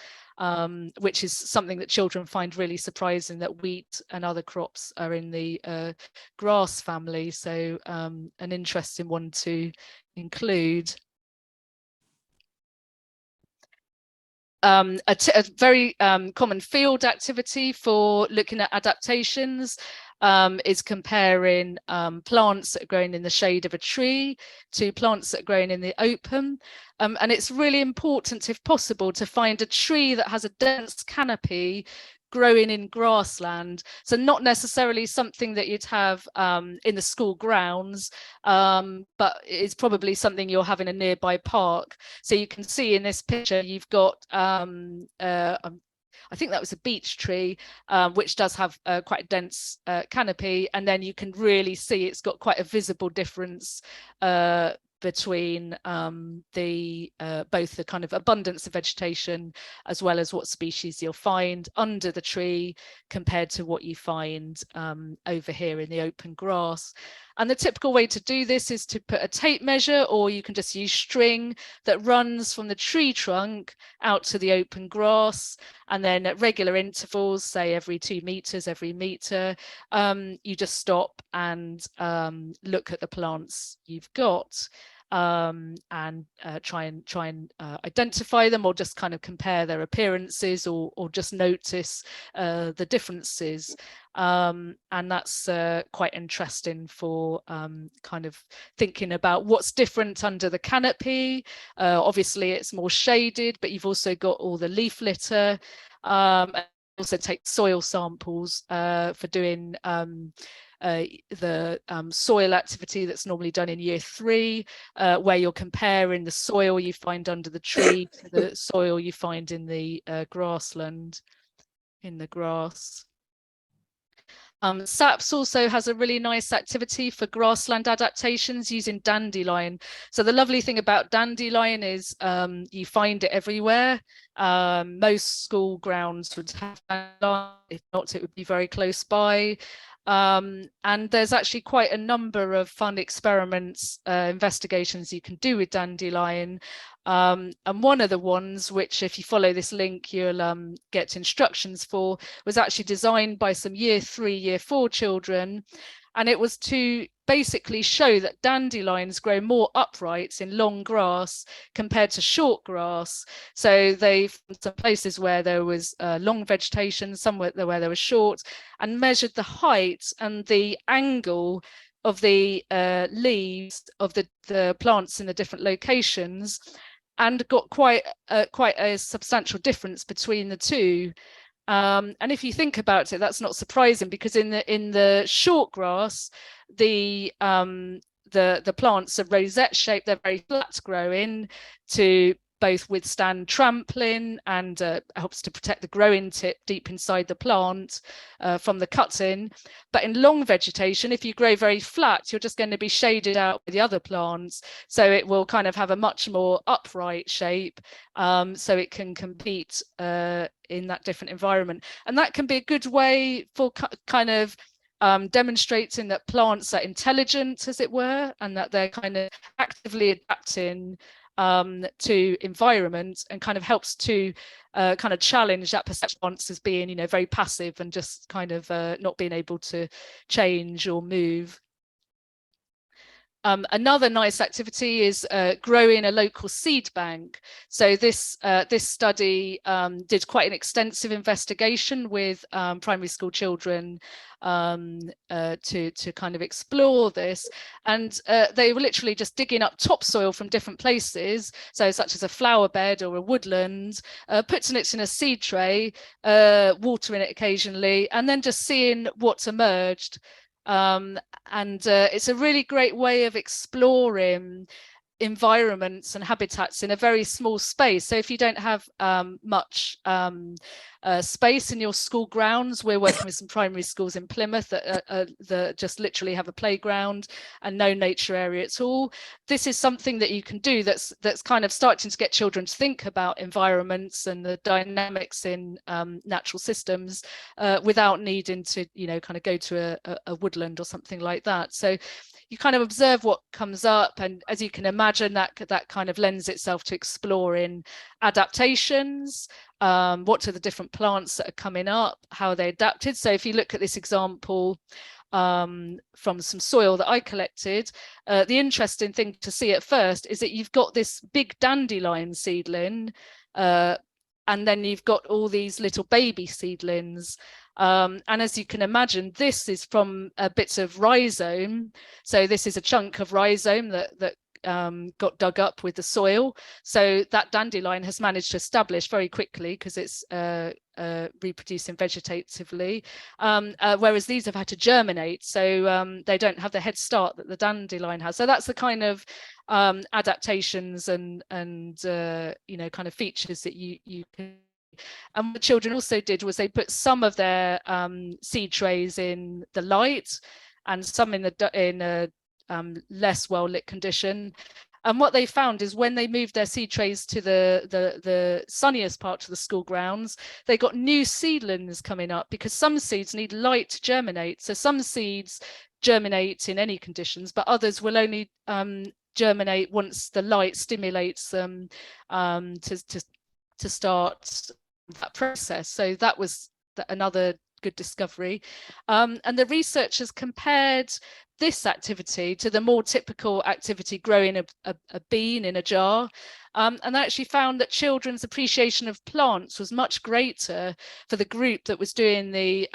which is something that children find really surprising, that wheat and other crops are in the grass family. So an interesting one to include. A very common field activity for looking at adaptations is comparing plants that are growing in the shade of a tree to plants that are growing in the open. And it's really important, if possible, to find a tree that has a dense canopy growing in grassland, so not necessarily something that you'd have in the school grounds, but it's probably something you'll have in a nearby park. So you can see in this picture you've got I think that was a beech tree, which does have quite a dense canopy, and then you can really see it's got quite a visible difference between both the kind of abundance of vegetation as well as what species you'll find under the tree compared to what you find over here in the open grass. And the typical way to do this is to put a tape measure, or you can just use string that runs from the tree trunk out to the open grass, and then at regular intervals, say every 2 meters, every meter, you just stop and look at the plants you've got. And try and identify them, or just kind of compare their appearances, or just notice the differences. And that's quite interesting for kind of thinking about what's different under the canopy. Obviously it's more shaded, but you've also got all the leaf litter. And also take soil samples for doing the soil activity that's normally done in year 3, where you're comparing the soil you find under the tree to the soil you find in the grassland, in the grass. SAPS also has a really nice activity for grassland adaptations using dandelion. So the lovely thing about dandelion is you find it everywhere. Most school grounds would have dandelion, if not it would be very close by. And there's actually quite a number of fun experiments, investigations you can do with dandelion. And one of the ones, which if you follow this link you'll get instructions for, was actually designed by some year 3, year 4 children, and it was to basically show that dandelions grow more upright in long grass compared to short grass. So they found some places where there was long vegetation, somewhere where there was short, and measured the height and the angle of the leaves of the plants in the different locations, and got quite a substantial difference between the two. And if you think about it, that's not surprising, because in the short grass, the plants are rosette shaped. They're very flat growing to both withstand trampling and helps to protect the growing tip deep inside the plant from the cutting. But in long vegetation, if you grow very flat, you're just going to be shaded out by the other plants. So it will kind of have a much more upright shape, so it can compete in that different environment. And that can be a good way for kind of demonstrating that plants are intelligent, as it were, and that they're kind of actively adapting to environment, and kind of helps to kind of challenge that perception as being, you know, very passive and just kind of not being able to change or move. Another nice activity is growing a local seed bank. So this study did quite an extensive investigation with primary school children to kind of explore this, and they were literally just digging up topsoil from different places, so such as a flower bed or a woodland, putting it in a seed tray, watering it occasionally, and then just seeing what emerged. And it's a really great way of exploring environments and habitats in a very small space. So if you don't have much space in your school grounds, we're working with some primary schools in Plymouth that just literally have a playground and no nature area at all. This is something that you can do that's kind of starting to get children to think about environments and the dynamics in natural systems without needing to, you know, kind of go to a woodland or something like that. So you kind of observe what comes up, and as you can imagine, that kind of lends itself to exploring adaptations. What are the different plants that are coming up, how they adapted? So if you look at this example from some soil that I collected, the interesting thing to see at first is that you've got this big dandelion seedling, and then you've got all these little baby seedlings. And as you can imagine, this is from bits of rhizome. So this is a chunk of rhizome that got dug up with the soil. So that dandelion has managed to establish very quickly because it's reproducing vegetatively, whereas these have had to germinate. So they don't have the head start that the dandelion has. So that's the kind of adaptations and you know, kind of features that you can. And what children also did was they put some of their seed trays in the light and some in a less well lit condition. And what they found is when they moved their seed trays to the sunniest part of the school grounds, they got new seedlings coming up, because some seeds need light to germinate. So some seeds germinate in any conditions, but others will only germinate once the light stimulates them to start that process. So that was another good discovery. And the researchers compared this activity to the more typical activity growing a bean in a jar, and actually found that children's appreciation of plants was much greater for the group that was doing the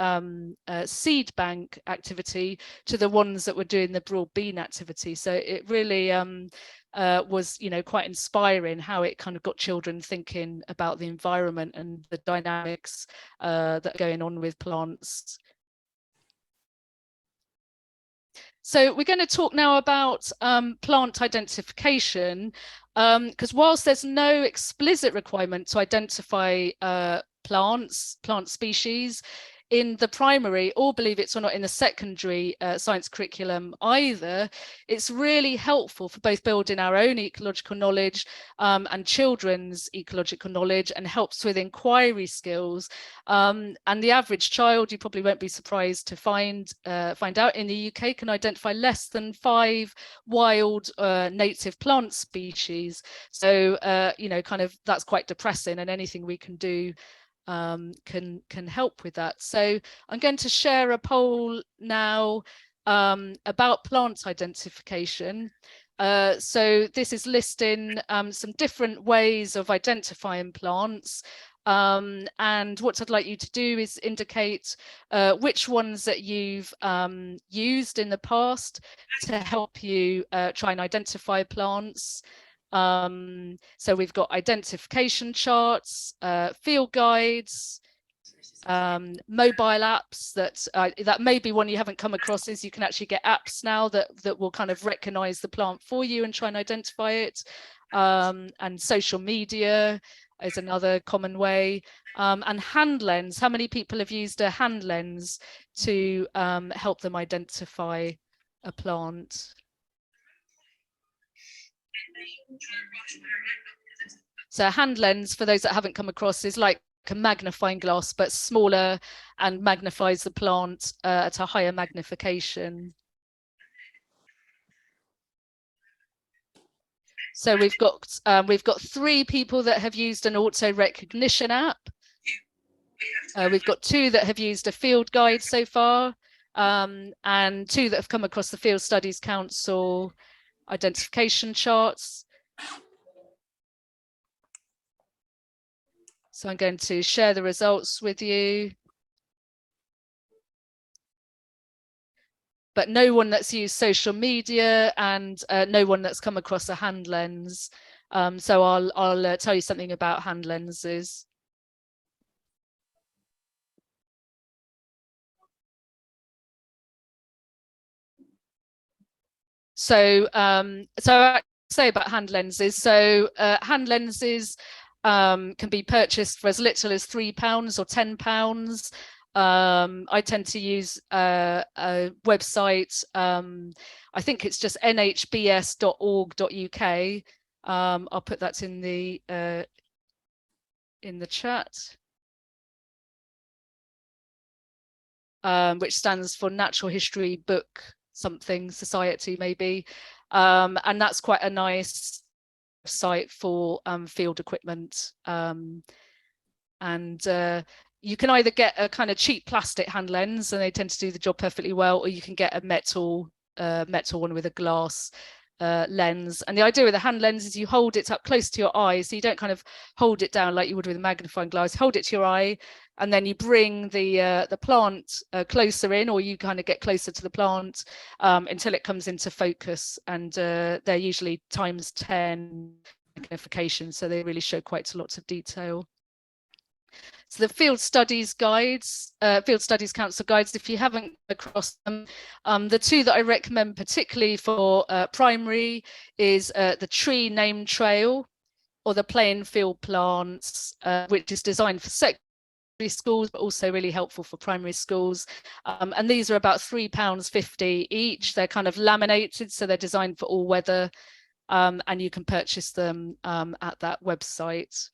seed bank activity to the ones that were doing the broad bean activity. So it really was, you know, quite inspiring how it kind of got children thinking about the environment and the dynamics that are going on with plants. So we're going to talk now about plant identification, because whilst there's no explicit requirement to identify plant species in the primary, or believe it or not in the secondary science curriculum either, it's really helpful for both building our own ecological knowledge and children's ecological knowledge, and helps with inquiry skills. And the average child, you probably won't be surprised to find out, in the UK can identify less than 5 wild native plant species. So you know, kind of that's quite depressing, and anything we can do can help with that. So I'm going to share a poll now about plant identification. So this is listing some different ways of identifying plants. And what I'd like you to do is indicate which ones that you've used in the past to help you try and identify plants. So we've got identification charts, field guides, mobile apps that may be one you haven't come across. Is you can actually get apps now that will kind of recognize the plant for you and try and identify it. And social media is another common way. And hand lens. How many people have used a hand lens to help them identify a plant? So a hand lens, for those that haven't come across, is like a magnifying glass, but smaller, and magnifies the plant at a higher magnification. So we've got 3 people that have used an auto recognition app. We've got 2 that have used a field guide so far, and 2 that have come across the Field Studies Council identification charts. So I'm going to share the results with you. But no one that's used social media, and no one that's come across a hand lens. So I'll tell you something about hand lenses. So I say about hand lenses. So hand lenses can be purchased for as little as £3 or £10. I tend to use a website. I think it's just nhbs.org.uk. I'll put that in the chat. Which stands for Natural History Book something Society, maybe. And that's quite a nice site for field equipment. And you can either get a kind of cheap plastic hand lens, and they tend to do the job perfectly well, or you can get a metal one with a glass lens. And the idea with the hand lens is you hold it up close to your eye, so you don't kind of hold it down like you would with a magnifying glass. Hold it to your eye, and then you bring the plant closer in, or you kind of get closer to the plant until it comes into focus. And they're usually ×10 magnification, so they really show quite a lot of detail. So the Field Studies guides, Field Studies Council guides, if you haven't come across them, the two that I recommend particularly for primary is the Tree Name Trail, or the Plain Field Plants, which is designed for secondary schools, but also really helpful for primary schools. And these are about £3.50 each. They're kind of laminated, so they're designed for all weather, and you can purchase them at that website.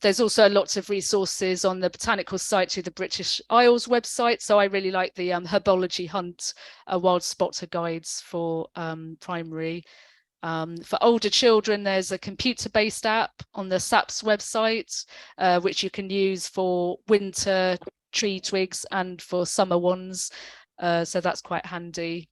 There's also lots of resources on the botanical site through the British Isles website. So I really like the Herbology Hunt Wild Spotter guides for primary. For older children, there's a computer-based app on the SAPS website, which you can use for winter tree twigs and for summer ones. So that's quite handy.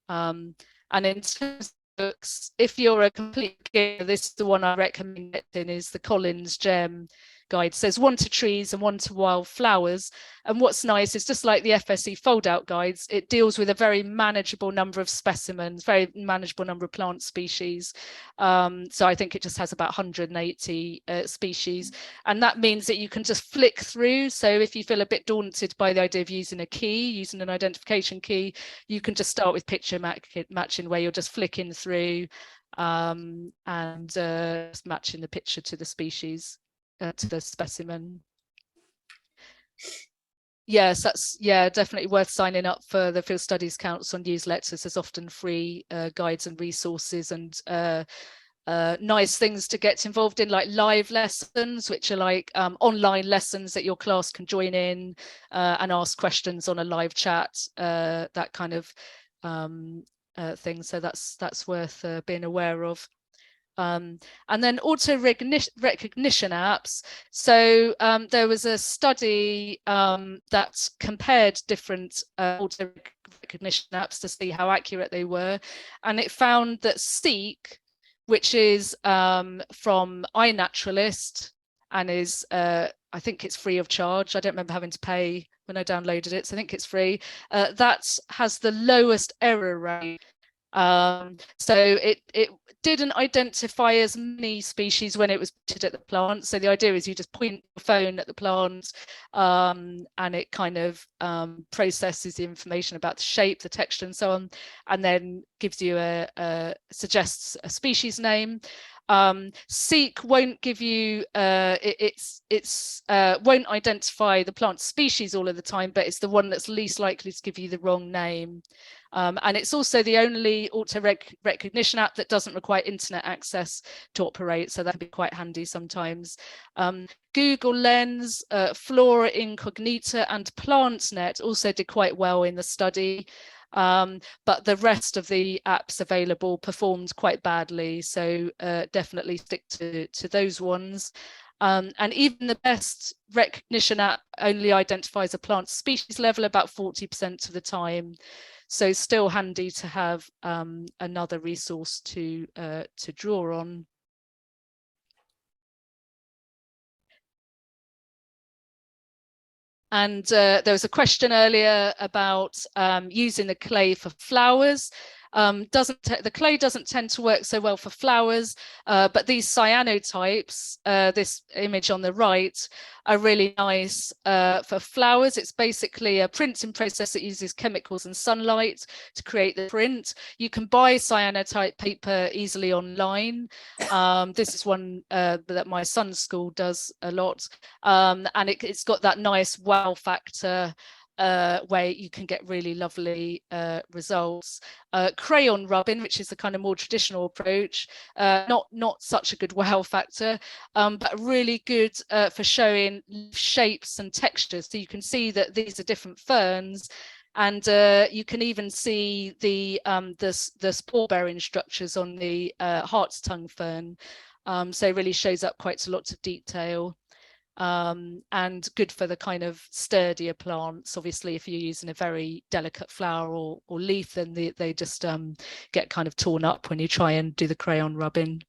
And in terms of books, if you're a complete beginner, this is the one I recommend getting, is the Collins Gem guide. So there's one to trees and one to wild flowers. And what's nice is, just like the FSE fold-out guides, it deals with a very manageable number of specimens, very manageable number of plant species. So I think it just has about 180 species. And that means that you can just flick through. So if you feel a bit daunted by the idea of using a key, using an identification key, you can just start with picture matching, where you're just flicking through and just matching the picture to the species. To the specimen. Yes, that's definitely worth signing up for the Field Studies Council newsletters. There's often free guides and resources and nice things to get involved in, like live lessons, which are like online lessons that your class can join in and ask questions on a live chat, that kind of thing. So that's worth being aware of. And then auto recognition apps. So there was a study that compared different auto recognition apps to see how accurate they were, and it found that Seek, which is from iNaturalist and is I think it's free of charge. I don't remember having to pay when I downloaded it, so I think it's free. That has the lowest error rate. So it didn't identify as many species when it was put at the plant. So the idea is you just point your phone at the plant and it kind of processes the information about the shape, the texture and so on, and then gives you suggests a species name. Seek won't give you won't identify the plant species all of the time, but it's the one that's least likely to give you the wrong name. And it's also the only auto recognition app that doesn't require internet access to operate, so that can be quite handy sometimes. Google Lens, Flora Incognita and PlantNet also did quite well in the study. But the rest of the apps available performed quite badly, so definitely stick to those ones. And even the best recognition app only identifies a plant species level about 40% of the time. So still handy to have another resource to draw on. And there was a question earlier about using the clay for flowers. The clay doesn't tend to work so well for flowers, but these cyanotypes, this image on the right, are really nice for flowers. It's basically a printing process that uses chemicals and sunlight to create the print. You can buy cyanotype paper easily online. This is one that my son's school does a lot, and it's got that nice wow factor where you can get really lovely results. Crayon rubbing, which is the kind of more traditional approach, not such a good wow factor, but really good for showing shapes and textures. So you can see that these are different ferns, and you can even see the spore bearing structures on the hart's tongue fern. So it really shows up quite a lot of detail. And good for the kind of sturdier plants. Obviously, if you're using a very delicate flower or leaf, then they just get kind of torn up when you try and do the crayon rubbing.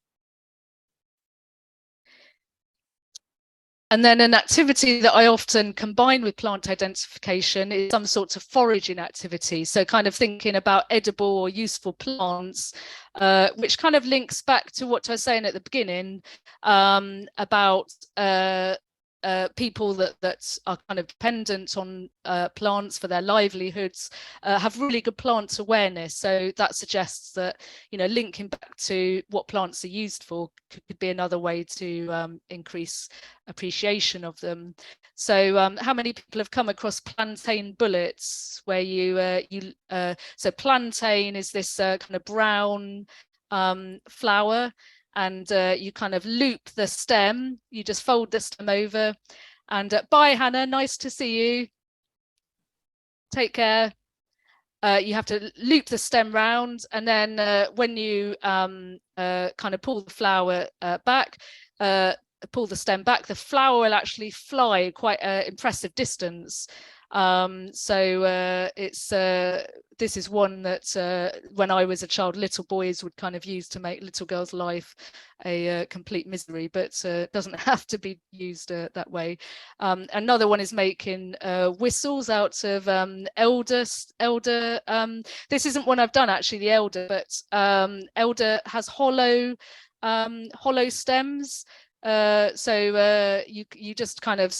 And then an activity that I often combine with plant identification is some sort of foraging activity. So kind of thinking about edible or useful plants, which kind of links back to what I was saying at the beginning about people that are kind of dependent on plants for their livelihoods have really good plant awareness. So that suggests that, you know, linking back to what plants are used for could be another way to increase appreciation of them. So how many people have come across plantain bullets, where so plantain is this kind of brown flower, and you kind of loop the stem. You just fold the stem over, and bye Hannah, nice to see you, take care. You have to loop the stem round, and then when you kind of pull the flower back, pull the stem back, the flower will actually fly quite an impressive distance. This is one that when I was a child, little boys would kind of use to make little girls' life a complete misery, but doesn't have to be used that way. Another one is making whistles out of elder. This isn't one I've done actually, the elder, but elder has hollow stems. So you just kind of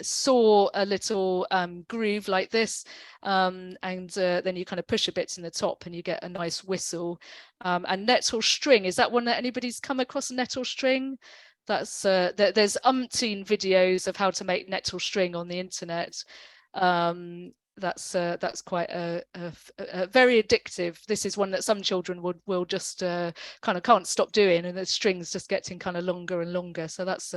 saw a little groove like this, and then you kind of push a bit in the top and you get a nice whistle. And nettle string, is that one that anybody's come across? A nettle string? That's there's umpteen videos of how to make nettle string on the internet. That's quite a very addictive. This is one that some children will just kind of can't stop doing, and the strings just getting kind of longer and longer. So that's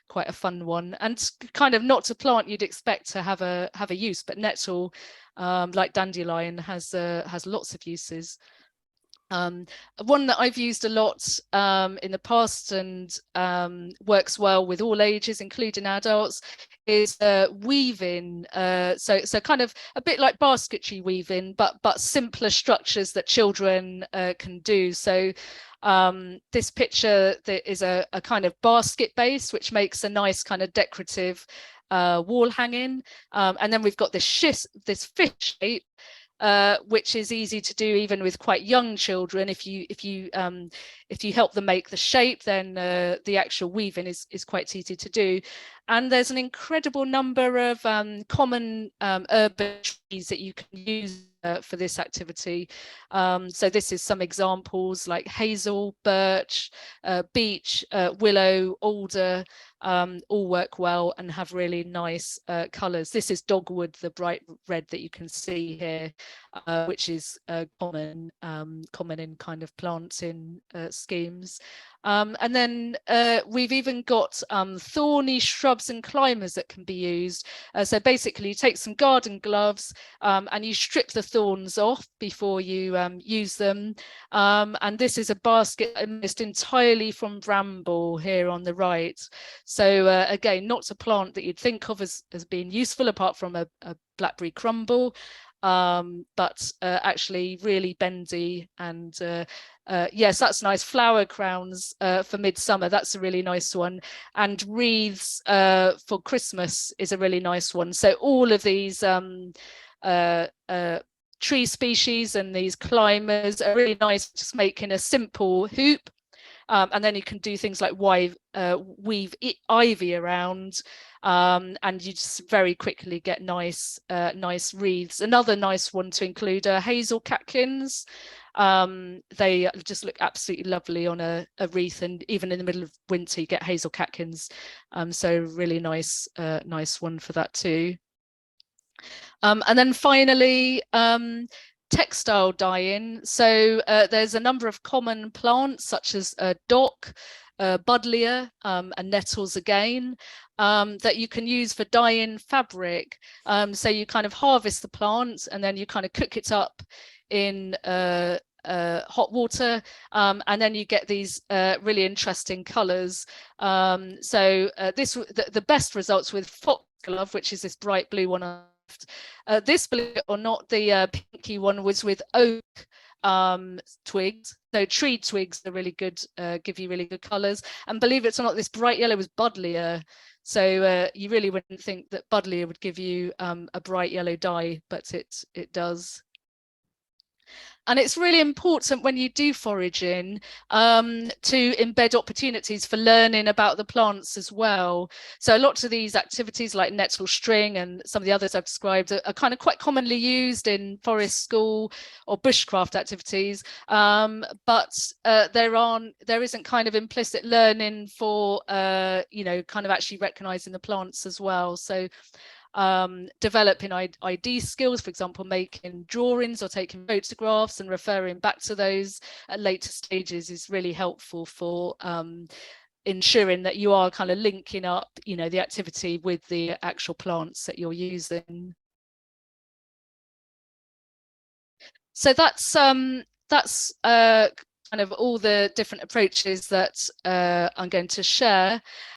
quite a fun one, and kind of not a plant you'd expect to have a use, but nettle, like dandelion, has lots of uses. One that I've used a lot in the past and works well with all ages, including adults, is weaving. So kind of a bit like basketry weaving, but simpler structures that children can do. So this picture that is a kind of basket base, which makes a nice kind of decorative wall hanging, and then we've got this fish shape, which is easy to do even with quite young children. If you help them make the shape, then the actual weaving is quite easy to do. And there's an incredible number of common urban trees that you can use for this activity. So this is some examples like hazel, birch, beech, willow, alder, all work well and have really nice colours. This is dogwood, the bright red that you can see here, which is common in kind of planting schemes. And then we've even got thorny shrubs and climbers that can be used. So basically you take some garden gloves and you strip the thorns off before you use them. And this is a basket almost entirely from bramble here on the right. So again, not a plant that you'd think of as being useful apart from a blackberry crumble. but actually really bendy. And yes, that's nice. Flower crowns for midsummer, that's a really nice one. And wreaths for Christmas is a really nice one. So all of these tree species and these climbers are really nice, just making a simple hoop. And then you can do things like weave ivy around, and you just very quickly get nice wreaths. Another nice one to include are hazel catkins. They just look absolutely lovely on a wreath, and even in the middle of winter you get hazel catkins. So really nice one for that too. And then finally, textile dyeing. So there's a number of common plants such as dock, buddleia, and nettles again, that you can use for dyeing fabric. So you kind of harvest the plant and then you kind of cook it up in hot water, and then you get these really interesting colors. So the best results with foxglove, which is this bright blue one. This, believe it or not, the pinky one was with oak twigs. So tree twigs are really good, give you really good colors. And believe it or not, this bright yellow was buddleia. So you really wouldn't think that buddleia would give you a bright yellow dye, but it does. And it's really important when you do foraging to embed opportunities for learning about the plants as well. So lots of these activities like nettle string and some of the others I've described are kind of quite commonly used in forest school or bushcraft activities, but there isn't kind of implicit learning for kind of actually recognizing the plants as well. So developing ID skills, for example, making drawings or taking photographs and referring back to those at later stages is really helpful for ensuring that you are kind of linking up, the activity with the actual plants that you're using. So that's kind of all the different approaches that I'm going to share.